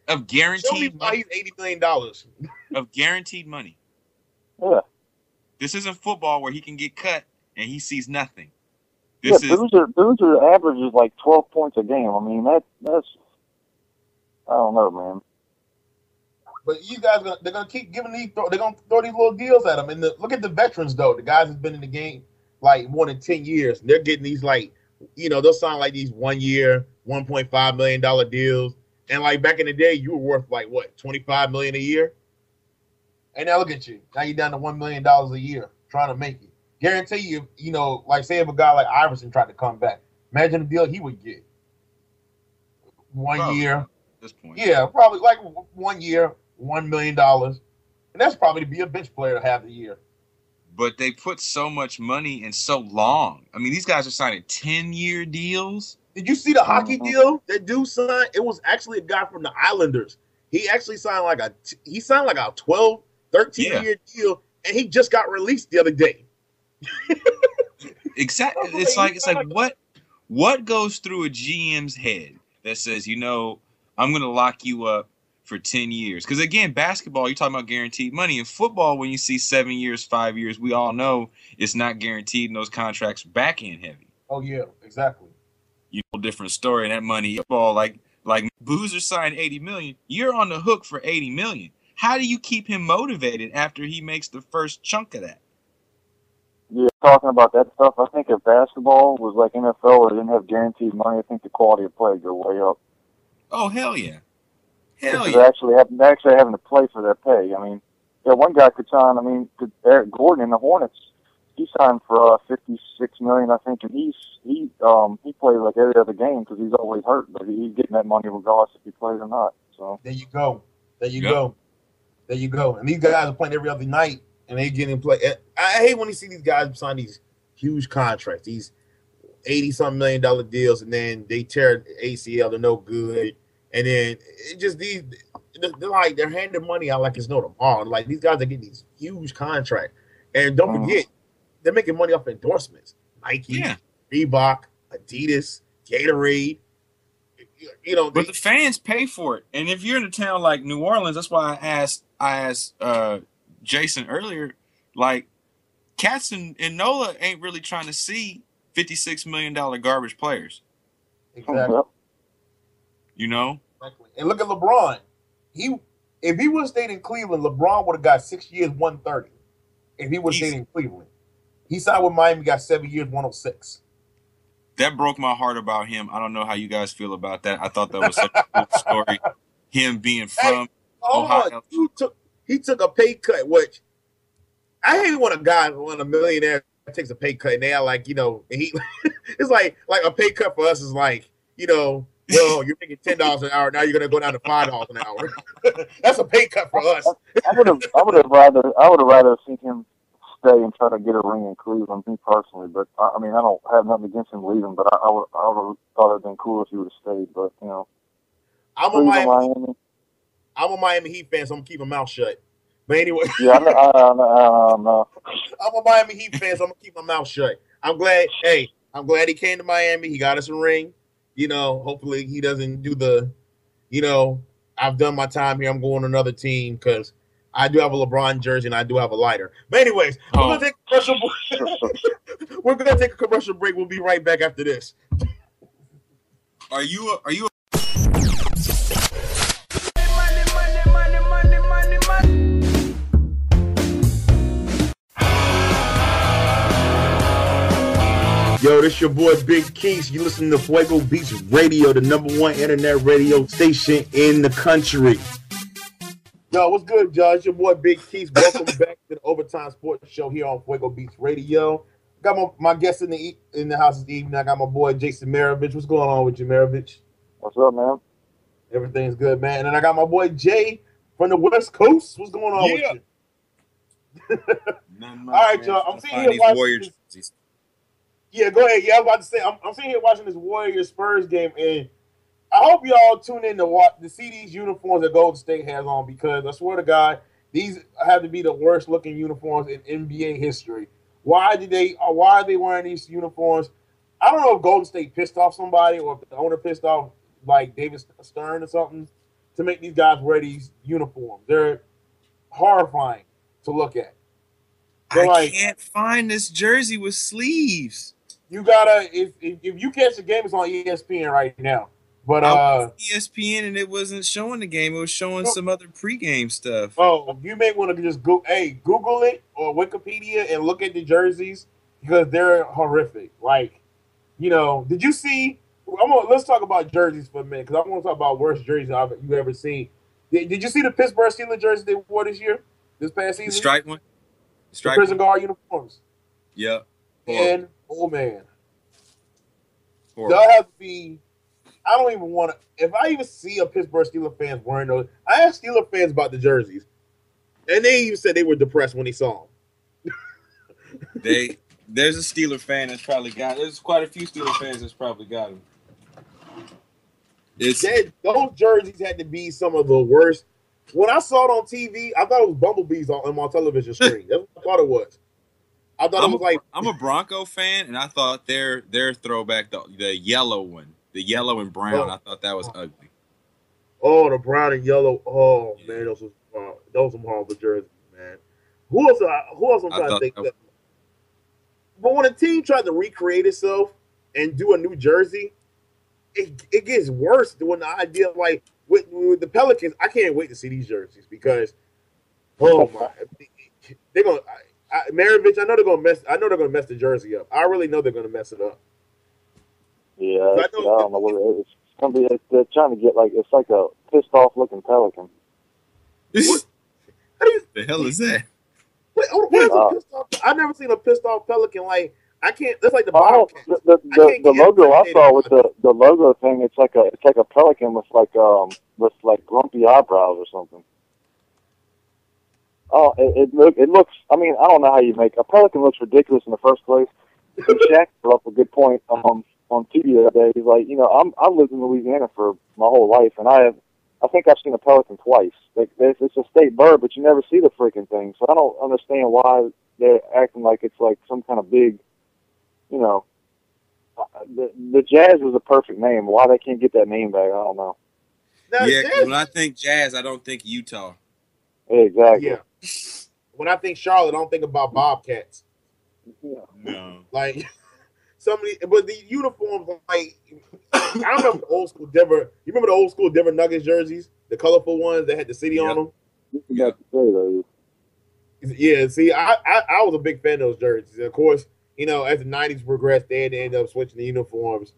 Of guaranteed money. He's $80 million. Of guaranteed money. Yeah. This isn't football where he can get cut and he sees nothing. Boozer averages like 12 points a game. I mean, that's I don't know, man. But you guys, they're gonna keep giving they're gonna throw these little deals at them. And look at the veterans though. The guys who've been in the game like more than 10 years. They're getting these they'll sign like these 1 year, $1.5 million deals. And like back in the day, you were worth like what, $25 million a year. And now look at you. Now you're down to $1 million a year trying to make it. Guarantee you, like say if a guy like Iverson tried to come back, imagine the deal he would get. 1 year, this point. Yeah, probably like 1 year, $1 million. And that's probably to be a bench player half the year. But they put so much money in so long. I mean, these guys are signing 10-year deals. Did you see the hockey deal that dude signed? It was actually a guy from the Islanders. He actually signed like a 12, 13-year deal, and he just got released the other day. Exactly. It's like what goes through a GM's head that says, I'm going to lock you up for 10 years? Because again, basketball, you're talking about guaranteed money. In football, when you see 7 years, 5 years, we all know it's not guaranteed, and those contracts back end heavy. Oh yeah, exactly. Different story. And that money, football, like Boozer signed $80 million. You're on the hook for $80 million. How do you keep him motivated after he makes the first chunk of that? Yeah, talking about that stuff, I think if basketball was like NFL where they didn't have guaranteed money, I think the quality of play would go way up. Oh, hell yeah. They're actually having to play for their pay. I mean, one guy could sign, Eric Gordon in the Hornets, he signed for $56 million, I think, and he plays like every other game because he's always hurt, but he's getting that money regardless if he plays or not. So there you go. And these guys are playing every other night, and they getting play. I hate when you see these guys sign these huge contracts, these $80-something million deals, and then they tear ACL, they're no good, and then it just they're handing money out like it's no tomorrow. Like these guys are getting these huge contracts, and don't forget, they're making money off endorsements. Nike, Reebok, Adidas, Gatorade. But the fans pay for it. And if you're in a town like New Orleans, that's why I asked Jason earlier, like cats in NOLA ain't really trying to see $56 million garbage players. Exactly. Exactly. And look at LeBron. If he would have stayed in Cleveland, LeBron would have got 6 years, 130. If he would have stayed in Cleveland. He signed with Miami, got 7 years, 106. That broke my heart about him. I don't know how you guys feel about that. I thought that was such a cool story. Him being from Ohio. He took a pay cut, which I hate when a millionaire takes a pay cut and they are like, he it's like a pay cut for us is like, well, you're making $10 an hour, now you're gonna go down to $5 an hour. That's a pay cut for us. I would have rather seen him stay and try to get a ring in Cleveland, me personally. But I don't have nothing against him leaving. But I would have thought it'd been cool if he would have stayed. But I'm a Miami Heat fan, so I'm gonna keep my mouth shut. But anyway, yeah, I know. I'm a Miami Heat fan, so I'm gonna keep my mouth shut. I'm glad he came to Miami. He got us a ring. Hopefully he doesn't do the, I've done my time here. I'm going to another team because I do have a LeBron jersey and I do have a lighter. But anyways, we're gonna take a commercial break. We're gonna take a commercial break. We'll be right back after this. Are you Yo, this your boy Big Keith. You listen to Fuego Beats Radio, the #1 internet radio station in the country. Yo, what's good, y'all? It's your boy Big Keith. Welcome back to the Overtime Sports Show here on Fuego Beats Radio. Got my guest in the house this evening. I got my boy Jason Maravich. What's going on with you, Maravich? What's up, man? Everything's good, man. And then I got my boy Jay from the West Coast. What's going on with you? All right, y'all. I'm sitting here watching this. Yeah, go ahead. Yeah, I was about to say, I'm sitting here watching this Warriors Spurs game, and I hope y'all tune in to see these uniforms that Golden State has on, because I swear to God, these have to be the worst looking uniforms in NBA history. Why are they wearing these uniforms? I don't know if Golden State pissed off somebody or if the owner pissed off like David Stern or something to make these guys wear these uniforms. They're horrifying to look at. I can't find this jersey with sleeves. You gotta if you catch the game, it's on ESPN right now. But ESPN and it wasn't showing the game; it was showing some other pregame stuff. Oh, you may want to just Google it or Wikipedia and look at the jerseys because they're horrific. Like, did you see? Let's talk about jerseys for a minute because I want to talk about worst jerseys you've ever seen. Did you see the Pittsburgh Steelers jersey they wore this past season? The stripe one, the prison guard uniforms. Yeah. And oh man, horrible. they'll have to be I don't even want to. If I even see a Pittsburgh Steelers fans wearing those, I asked Steelers fans about the jerseys, and they even said they were depressed when they saw them. There's a Steeler fan that's probably got. There's quite a few Steeler fans that's probably got them. Those jerseys had to be some of the worst. When I saw it on TV, I thought it was bumblebees on my television screen. That's what I thought it was. I thought it was like I'm a Bronco fan, and I thought their throwback, the yellow one, the yellow and brown, I thought that was ugly. Oh, the brown and yellow. Oh man, those were horrible jerseys, man. Who else? I'm trying to think. But when a team tried to recreate itself and do a new jersey, it gets worse when the idea of like with the Pelicans. I can't wait to see these jerseys because they're gonna. Maravich, I know they're gonna mess the jersey up. I really know they're gonna mess it up. Yeah, I don't know what it is. It's gonna be. They're trying to get like it's like a pissed off looking pelican. What? The hell is that? What is a pissed off? I've never seen a pissed off pelican. Like I can't. That's like the Bobcats. The logo I saw with the logo thing. It's like a pelican with like grumpy eyebrows or something. Oh, it looks. I mean, I don't know how you make a pelican looks ridiculous in the first place. And Shaq brought up a good point on TV the other day. He's like, I've lived in Louisiana for my whole life, and I think I've seen a pelican twice. It's a state bird, but you never see the freaking thing. So I don't understand why they're acting like it's like some kind of big, The Jazz is a perfect name. Why they can't get that name back, I don't know. Now, Yeah, when I think Jazz, I don't think Utah. Exactly. Yeah. When I think Charlotte, I don't think about Bobcats. No. Like but the uniforms, like I remember the old school Denver. You remember the old school Denver Nuggets jerseys, the colorful ones that had the city on them. Yeah. Yeah. See, I was a big fan of those jerseys. And of course, as the '90s progressed, they had to end up switching the uniforms.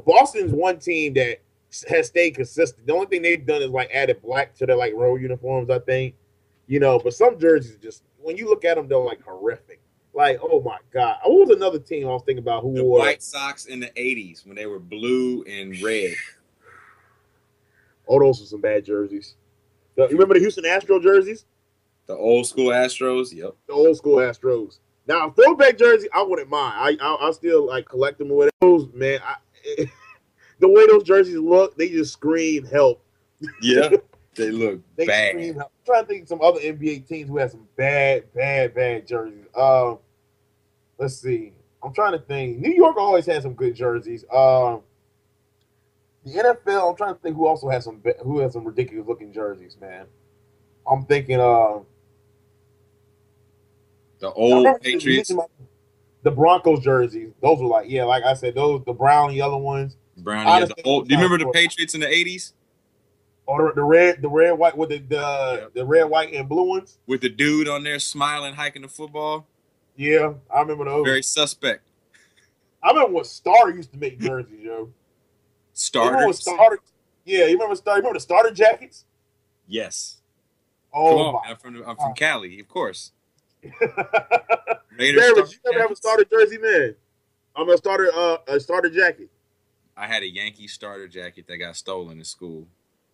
Boston's one team that has stayed consistent. The only thing they've done is like added black to their like road uniforms, I think. But some jerseys just when you look at them, they're like horrific. Like, oh my God. What was another team I was thinking about who the wore White Sox in the 80s when they were blue and red? Oh, those were some bad jerseys. You remember the Houston Astros jerseys? The old school Astros? Yep. The old school Astros. Now, throwback jersey, I wouldn't mind. I still like collect them with those, man. The way those jerseys look, they just scream help. Yeah. They look bad. Scream help. I'm trying to think of some other NBA teams who have some bad jerseys. Let's see. I'm trying to think. New York always has some good jerseys. The NFL. I'm trying to think who also has some ridiculous looking jerseys. Man, I'm thinking. The old Patriots. The Broncos jerseys. Those were like I said, those the brown and yellow ones. Brown. Yeah, do you remember the Patriots in the 80s? Or the red, white with the red, white, and blue ones with the dude on there smiling, hiking the football. Yeah, I remember those. Very suspect. I remember when Starter used to make jerseys, yo. Starter. Yeah, you remember Starter? You remember the Starter jackets? Yes. Oh, my. I'm from Cali, of course. Raiders. You never have a Starter jersey, man? I'm a starter jacket. I had a Yankee starter jacket that got stolen in school.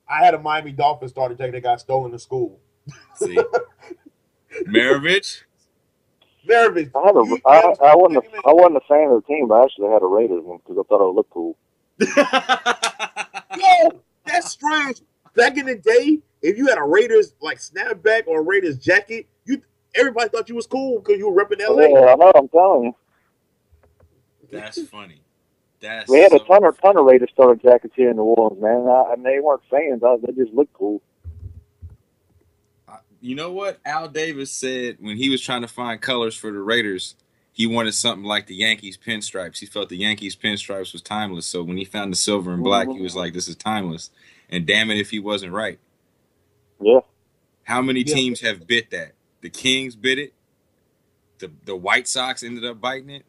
I had a Miami Dolphins starter jacket that got stolen in school. See, Maravich. I wasn't a fan of the team, but I actually had a Raiders one because I thought it would look cool. Yo, that's strange. Back in the day, if you had a Raiders like snapback or a Raiders jacket, everybody thought you was cool because you were repping LA. Yeah, I know. I'm telling you. That's funny. We had a ton of Raiders starter jackets here in New Orleans, man. And they weren't fans. They just looked cool. You know what Al Davis said when he was trying to find colors for the Raiders? He wanted something like the Yankees pinstripes. He felt the Yankees pinstripes was timeless. So when he found the silver and black, he was like, this is timeless. And damn it if he wasn't right. Yeah. How many teams have bit that? The Kings bit it. The White Sox ended up biting it.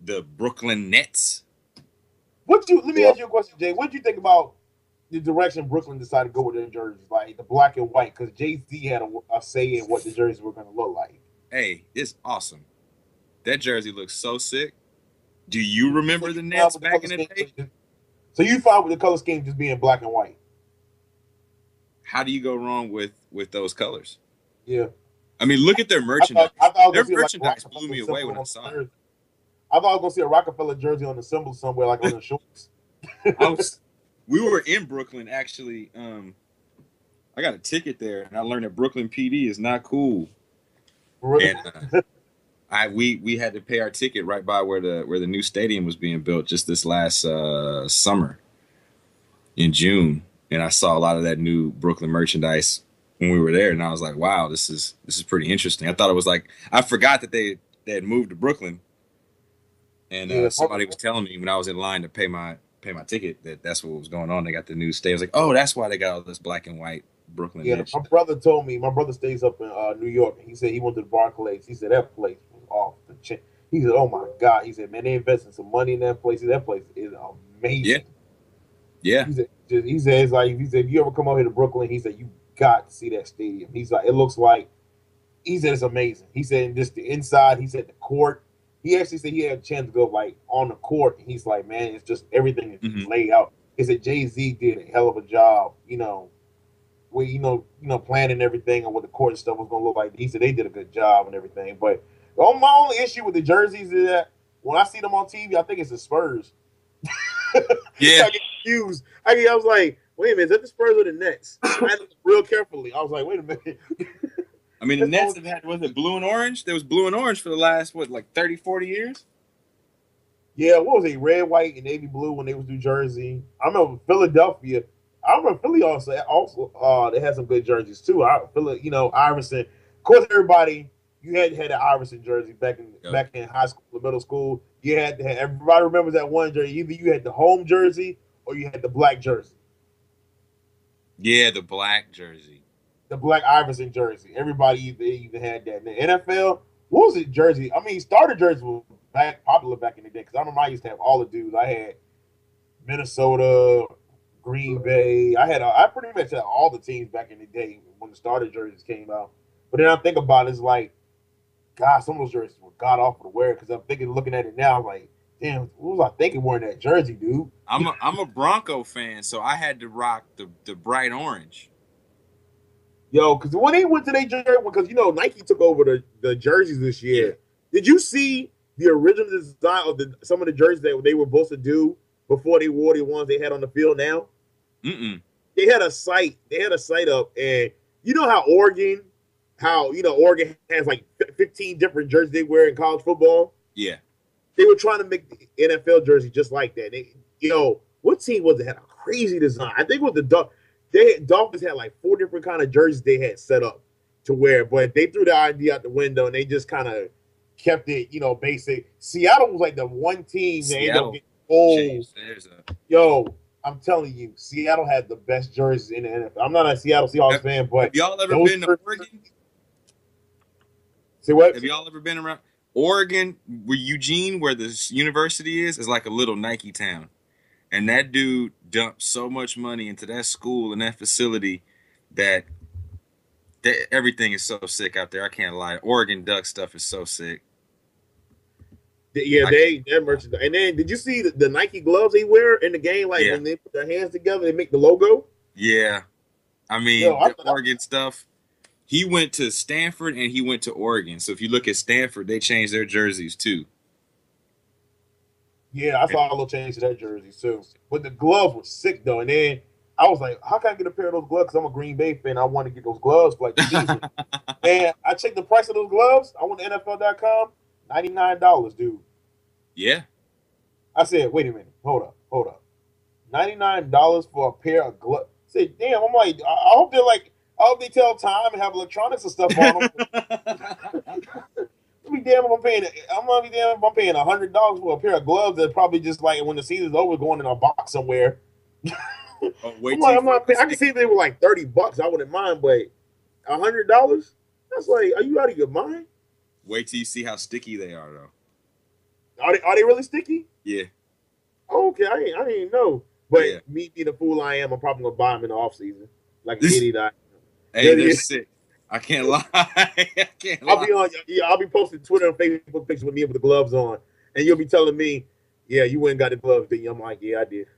The Brooklyn Nets. Let me ask you a question, Jay. What did you think about the direction Brooklyn decided to go with their jerseys, like the black and white? Because Jay-Z had a say in what the jerseys were going to look like. Hey, it's awesome. That jersey looks so sick. Do you remember the Nets back in the day? So you fine with the color scheme just being black and white? How do you go wrong with those colors? Yeah. I mean, look at their merchandise. I thought Their merchandise blew me away when I saw it. I thought I was gonna see a Rockefeller jersey on the symbol somewhere, like on the shorts. We were in Brooklyn actually. I got a ticket there, and I learned that Brooklyn PD is not cool. Really? And we had to pay our ticket right by where the new stadium was being built just this last summer in June, and I saw a lot of that new Brooklyn merchandise when we were there, and I was like, wow, this is pretty interesting. I thought it was like, I forgot that they had moved to Brooklyn, and somebody was telling me when I was in line to pay my ticket that's what was going on. They got the new stadium. I was like, oh, that's why they got all this black and white Brooklyn. Yeah, my brother told me. My brother stays up in New York. He said he went to the Barclays. He said that place was off the chain. He said, "Oh my God!" He said, "Man, they invested some money in that place. That place is amazing." Yeah. He said, "It's like," he said, "If you ever come over here to Brooklyn," he said, "You got to see that stadium." He's like, "It looks like." He said, "It's amazing." He said, "Just the inside." He said, "The court." He actually said he had a chance to go like on the court. And he's like, "Man, it's just everything is laid out." He said Jay-Z did a hell of a job. With planning everything and what the court stuff was gonna look like. He said they did a good job and everything. But my only issue with the jerseys is that when I see them on TV, I think it's the Spurs. Yeah. I get confused. I was like, wait a minute, is that the Spurs or the Nets? I had to look real carefully. I was like, wait a minute. I mean, the Nets have had, was it blue and orange? There was blue and orange for the last, 30, 40 years? Yeah, what was it? Red, white, and navy blue when they was New Jersey. I remember Philadelphia. I remember Philly also they had some good jerseys too. Iverson. Of course, everybody you had an Iverson jersey back in high school, middle school. You had to have, everybody remembers that one jersey. Either you had the home jersey or you had the black jersey. Yeah, the black jersey. The black Iverson jersey. Everybody either had that. In the NFL, what was it jersey? I mean, starter jersey was popular back in the day because I remember I used to have all the dudes. I had Minnesota, Green Bay. I pretty much had all the teams back in the day when the starter jerseys came out. But then I think about it, it's like, God, some of those jerseys were god awful to wear because I'm thinking, looking at it now, I'm like, damn, what was I thinking wearing that jersey, dude? I'm a Bronco fan, so I had to rock the bright orange. Yo, because when they went to their jersey, because Nike took over the jerseys this year. Yeah. Did you see the original design of some of the jerseys that they were supposed to do before they wore the ones they had on the field now? They had a site up, and you know how Oregon has like 15 different jerseys they wear in college football? Yeah. They were trying to make the NFL jersey just like that. What team was it had a crazy design? I think it was the Dolphins had like 4 different kind of jerseys they had set up to wear, but they threw the idea out the window and they just kind of kept it, basic. Seattle was like the one team that ended up getting old. Yo, I'm telling you, Seattle had the best jerseys in the NFL. I'm not a Seattle Seahawks fan, but have y'all ever been to Oregon? See what? Have y'all ever been around Oregon? Where Eugene, where this university is like a little Nike town, and that dude dumped so much money into that school and that facility that everything is so sick out there. I can't lie. Oregon Duck stuff is so sick. Yeah, their merchandise. And then, did you see the Nike gloves they wear in the game? Like when they put their hands together, they make the logo. Yeah, I mean, the Oregon stuff. He went to Stanford and he went to Oregon. So if you look at Stanford, they changed their jerseys too. Yeah, I saw a little change to their jerseys too. But the gloves were sick though. And then I was like, how can I get a pair of those gloves? Because I'm a Green Bay fan. I want to get those gloves for like the season. And I checked the price of those gloves. I went to NFL.com. $99, dude. Yeah. I said, wait a minute. Hold up. $99 for a pair of gloves. I said, damn, I'm like, I hope they tell time and have electronics and stuff on them. I'm gonna be damn if I'm paying $100 for a pair of gloves that probably just like when the season's over going in a box somewhere. I can see if they were like $30, I wouldn't mind, but $100? That's like, are you out of your mind? Wait till you see how sticky they are, though. Are they really sticky? Yeah. Okay, I didn't even know. But me being the fool I am, I'm probably gonna buy them in the off season, like an idiot. Hey, they're sick. I can't lie. I'll be posting Twitter and Facebook pictures with me with the gloves on, and you'll be telling me, "Yeah, you went and got the gloves, didn't you?" I'm like, "Yeah, I did."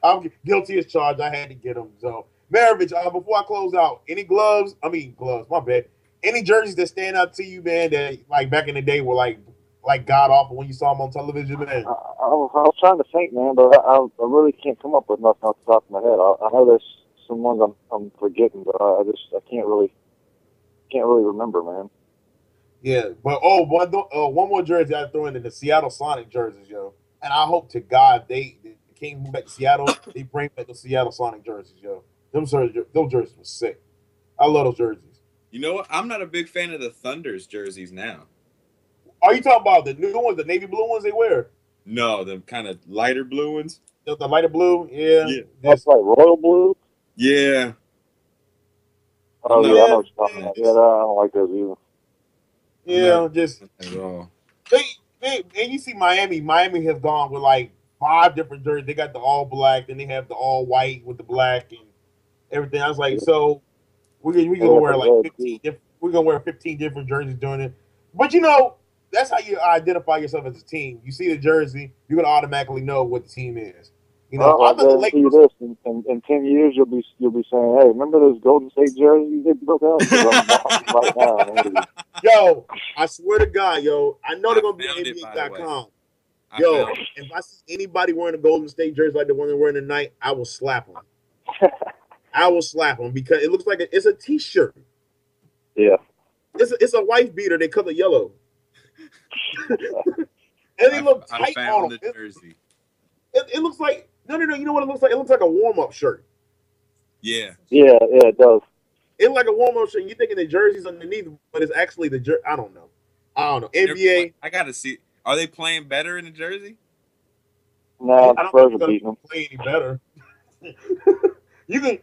I'm guilty as charged. I had to get them. So, Maravich, before I close out, any gloves? My bad. Any jerseys that stand out to you, man, that like back in the day were like god awful when you saw them on television, man? I was trying to think, man, but I really can't come up with nothing off the top of my head. I know there's some ones I'm forgetting, but I can't really remember, man. Yeah, but one more jersey I throw in the Seattle Sonic jerseys, yo. And I hope to God they came back to Seattle, they bring back the Seattle Sonic jerseys, yo. Those jerseys were sick. I love those jerseys. You know what? I'm not a big fan of the Thunder's jerseys now. Are you talking about the new ones, the navy blue ones they wear? No, the kind of lighter blue ones. The lighter blue, yeah. That's like royal blue. Yeah. Oh yeah, I know what you're talking about. Yeah, I don't like those either. Yeah, just at all. And you see Miami. Miami has gone with like 5 different jerseys. They got the all black, then they have the all white with the black and everything. I was like, so we're gonna wear like 15. We're gonna wear 15 different jerseys during it. But you know, that's how you identify yourself as a team. You see the jersey, you're gonna automatically know what the team is. You know, well, I guarantee you this: in 10 years, you'll be saying, "Hey, remember those Golden State jerseys they broke out?" Right now, yo, I swear to God, yo, I know they're gonna be on NBA.com. Yo, if I see anybody wearing a Golden State jersey like the one they're wearing tonight, I will slap them. I will slap them because it looks like it's a T-shirt. Yeah, it's a wife beater. They color yellow, and they look tight on them. The jersey. It looks like no. You know what it looks like? It looks like a warm-up shirt. Yeah, it does. It's like a warm-up shirt. You're thinking the jersey's underneath, but it's actually the jersey. I don't know. NBA. I gotta see. Are they playing better in the jersey? No, I don't Spurs think are they're beating gonna them. play any better. You can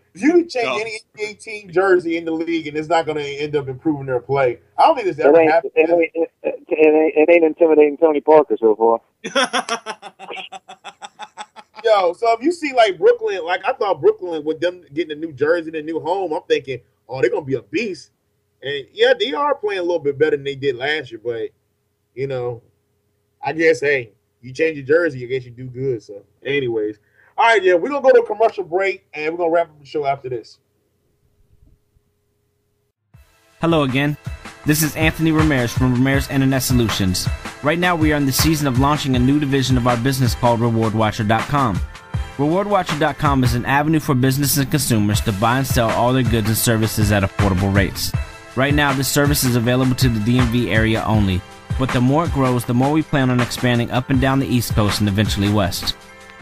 change any NBA team jersey in the league, and it's not going to end up improving their play. I don't think this ever happened. It ain't intimidating Tony Parker so far. Yo, so if you see like Brooklyn, like I thought Brooklyn with them getting a new jersey and a new home, I'm thinking, oh, they're going to be a beast. And yeah, they are playing a little bit better than they did last year, but you know, I guess hey, you change your jersey, I guess you do good. So, anyways. All right, yeah, we're going to go to a commercial break, and we're going to wrap up the show after this. Hello again. This is Anthony Ramirez from Ramirez Internet Solutions. Right now, we are in the season of launching a new division of our business called RewardWatcher.com. RewardWatcher.com is an avenue for businesses and consumers to buy and sell all their goods and services at affordable rates. Right now, this service is available to the DMV area only, but the more it grows, the more we plan on expanding up and down the East Coast and eventually west.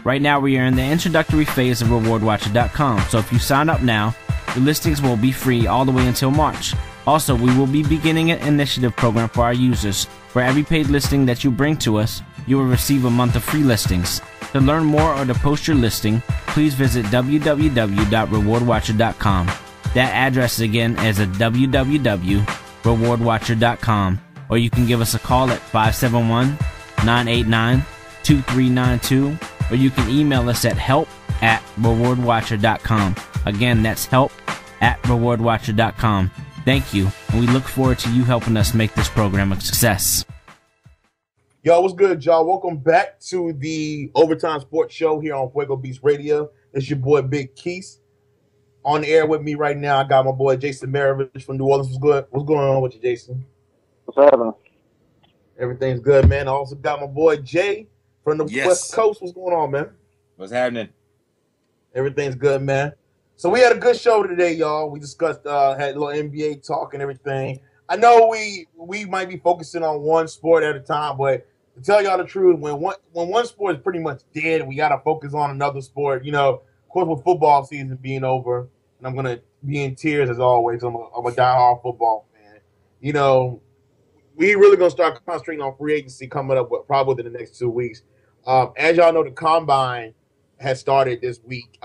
Right now, we are in the introductory phase of RewardWatcher.com, so if you sign up now, your listings will be free all the way until March. Also, we will be beginning an initiative program for our users. For every paid listing that you bring to us, you will receive a month of free listings. To learn more or to post your listing, please visit www.rewardwatcher.com. That address again is at www.rewardwatcher.com, or you can give us a call at 571-989-2392, or you can email us at help@rewardwatcher.com. Again, that's help@rewardwatcher.com. Thank you, and we look forward to you helping us make this program a success. Yo, what's good, y'all? Welcome back to the Overtime Sports Show here on Fuego Beats Radio. It's your boy, Big Keith. On the air with me right now, I got my boy, Jason Maravich from New Orleans. What's going on with you, Jason? What's happening? Everything's good, man. I also got my boy, Jay from the West Coast. What's going on, man? What's happening? Everything's good, man. So we had a good show today, y'all. We discussed, had a little NBA talk and everything. I know we might be focusing on one sport at a time, but to tell y'all the truth, when one sport is pretty much dead, we got to focus on another sport. You know, of course, with football season being over, and I'm going to be in tears as always. I'm a diehard football fan. You know, we really going to start concentrating on free agency coming up probably within the next 2 weeks. As y'all know, the Combine has started this week.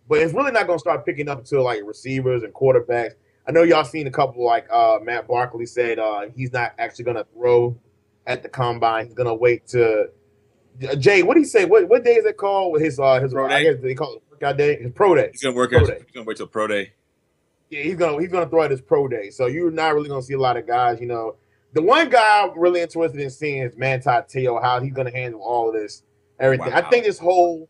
But it's really not going to start picking up until like receivers and quarterbacks. I know y'all seen a couple like Matt Barkley said he's not actually going to throw at the Combine. He's going to wait to Jay. What did he say? What day is it called? His pro day. I guess they call it workout day. His pro day. He's going to work. He's going to wait till pro day. Yeah, he's gonna throw at his pro day. So you're not really going to see a lot of guys. You know, the one guy I'm really interested in seeing is Manti Te'o, how he's going to handle all of this. everything. Wow. I think this whole,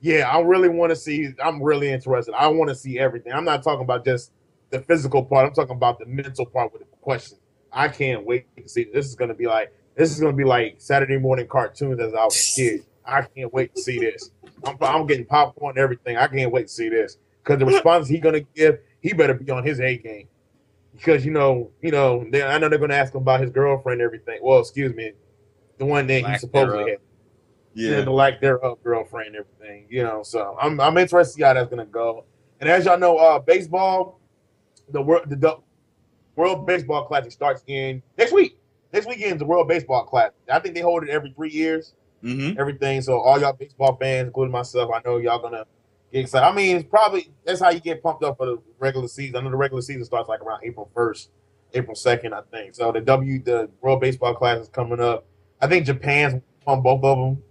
I really want to see. I'm really interested. I want to see everything. I'm not talking about just the physical part. I'm talking about the mental part with the question. I can't wait to see. This is going to be like Saturday morning cartoons as I was a kid. I can't wait to see this. I'm getting popcorn and everything. I can't wait to see this because the response he's going to give, he better be on his A game. Because I know they're going to ask him about his girlfriend and everything. Well, excuse me, the one that he supposedly had. Yeah, the lack thereof girlfriend and everything. So I'm interested to see how that's going to go. And as y'all know, baseball, the World Baseball Classic starts in next week. Next weekend is the World Baseball Classic. I think they hold it every 3 years. Mm-hmm. Everything. So all y'all baseball fans, including myself, I know y'all gonna get excited. I mean, it's probably that's how you get pumped up for the regular season. I know the regular season starts like around April 1st, April 2nd, I think. So the World Baseball Classic is coming up. I think Japan's won both of them.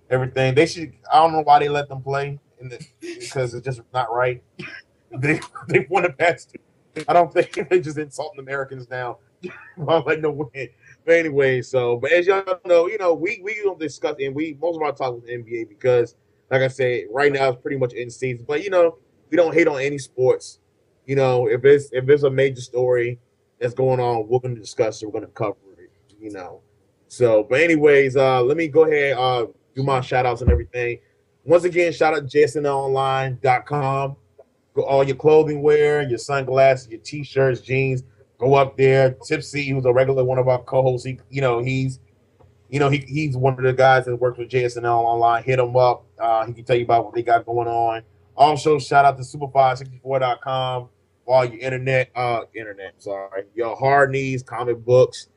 Everything they should. I don't know why they let them play because it's just not right. They won the past two. I don't think they just insulting Americans now. I'll let them win. But anyway, but as y'all know, we don't discuss and most of our talk with the NBA because, like I said, right now it's pretty much in season. But we don't hate on any sports. If it's a major story that's going on, we're going to discuss it. We're going to cover it. So, but anyways, let me go ahead do my shout outs and everything. Once again, shout out to jsnonline.com. All your clothing wear, your sunglasses, your t-shirts, jeans. Go up there. Tipsy, who's a regular one of our co-hosts, he's one of the guys that works with JSNL Online. Hit him up. He can tell you about what they got going on. Also, shout out to Superfly64.com for all your your hard knees, comic books,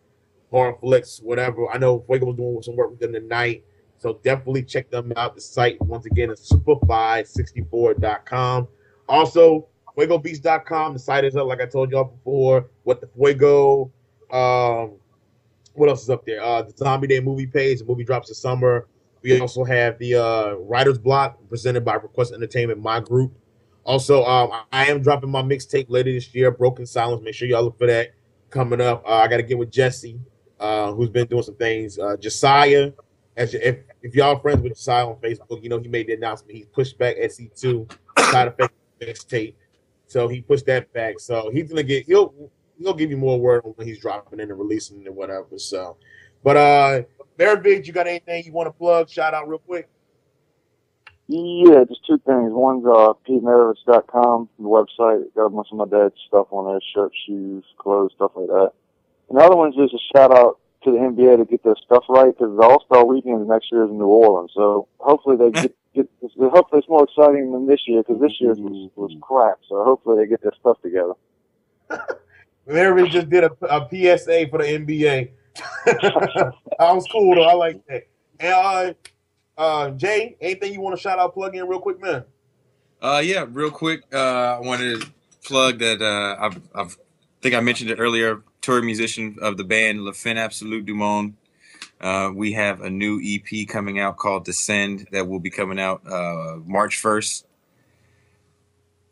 horror flicks, whatever. I know Fuego was doing some work with them tonight, so definitely check them out. The site, once again, is Superfly64.com. Also, FuegoBeats.com. The site is up, like I told y'all before. What the Fuego? What else is up there? The Zombie Day movie page. The movie drops this summer. We also have the Writer's Block presented by Request Entertainment, my group. Also, I am dropping my mixtape later this year, Broken Silence. Make sure y'all look for that coming up. I got to get with Jesse, who's been doing some things. Josiah, if y'all friends with Josiah on Facebook, he made the announcement. He's pushed back SE2 side effect mixtape. So he pushed that back. So he's gonna he'll give you more word on when he's dropping it and releasing it and whatever. So, but Maravich, you got anything you want to plug? Shout out real quick. Yeah, just two things. One's PeteMaravich.com, the website. Got a bunch of my dad's stuff on there: shirts, shoes, clothes, stuff like that. And the other one's just a shout out to the NBA to get their stuff right because the All-Star Weekend next year is in New Orleans. So hopefully they hopefully it's more exciting than this year because this year was crap. So hopefully they get their stuff together. Maravich just did a PSA for the NBA. That was cool though. I like that. And Jay, anything you want to shout out, plug in real quick, man? Yeah, real quick. I wanted to plug that I think I mentioned it earlier. Touring musician of the band Le Fin Absolute du Monde. We have a new EP coming out called Descend that will be coming out March 1st.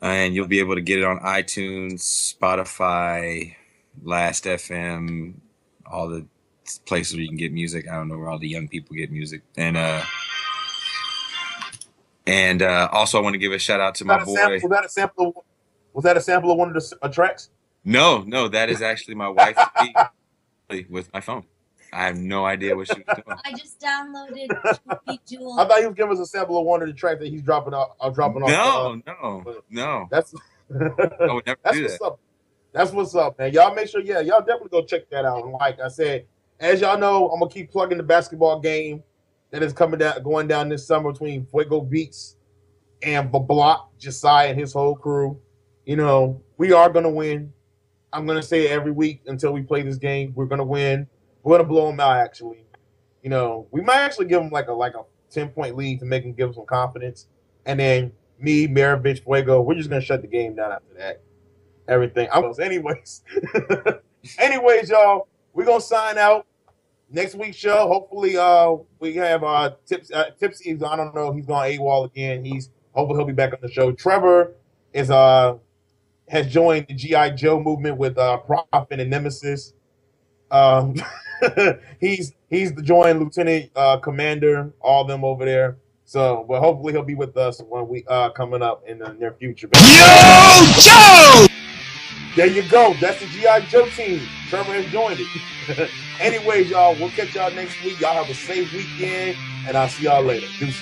And you'll be able to get it on iTunes, Spotify, Last FM, all the places where you can get music. I don't know where all the young people get music. And also I want to give a shout out to my boy. Was that a sample of one of the tracks? No, that is actually my wife with my phone. I have no idea what she was doing. I just downloaded Jewel. I thought he was giving us a sample of one of the tracks that he's dropping off. No. That's I would never do that. What's up. That's what's up, man. Y'all make sure, y'all definitely go check that out. And like I said, as y'all know, I'm gonna keep plugging the basketball game that is going down this summer between Fuego Beats and the Block, Josiah and his whole crew. We are gonna win. I'm gonna say it every week until we play this game. We're gonna win. We're gonna blow them out. Actually, we might actually give them like a 10-point lead to make them give them some confidence. And then me, Maravich, Fuego, we're just gonna shut the game down after that. Everything. Anyways, y'all, we're gonna sign out. Next week's show, hopefully, we have Tipsy. I don't know. He's going AWOL again. Hopefully he'll be back on the show. Trevor has joined the G.I. Joe movement with Prophet and Nemesis. he's the joint lieutenant commander, all them over there. So, but hopefully he'll be with us when we coming up in the near future. Yo, Joe! There you go. That's the G.I. Joe team. Trevor has joined it. Anyways, y'all, we'll catch y'all next week. Y'all have a safe weekend, and I'll see y'all later. Deuces.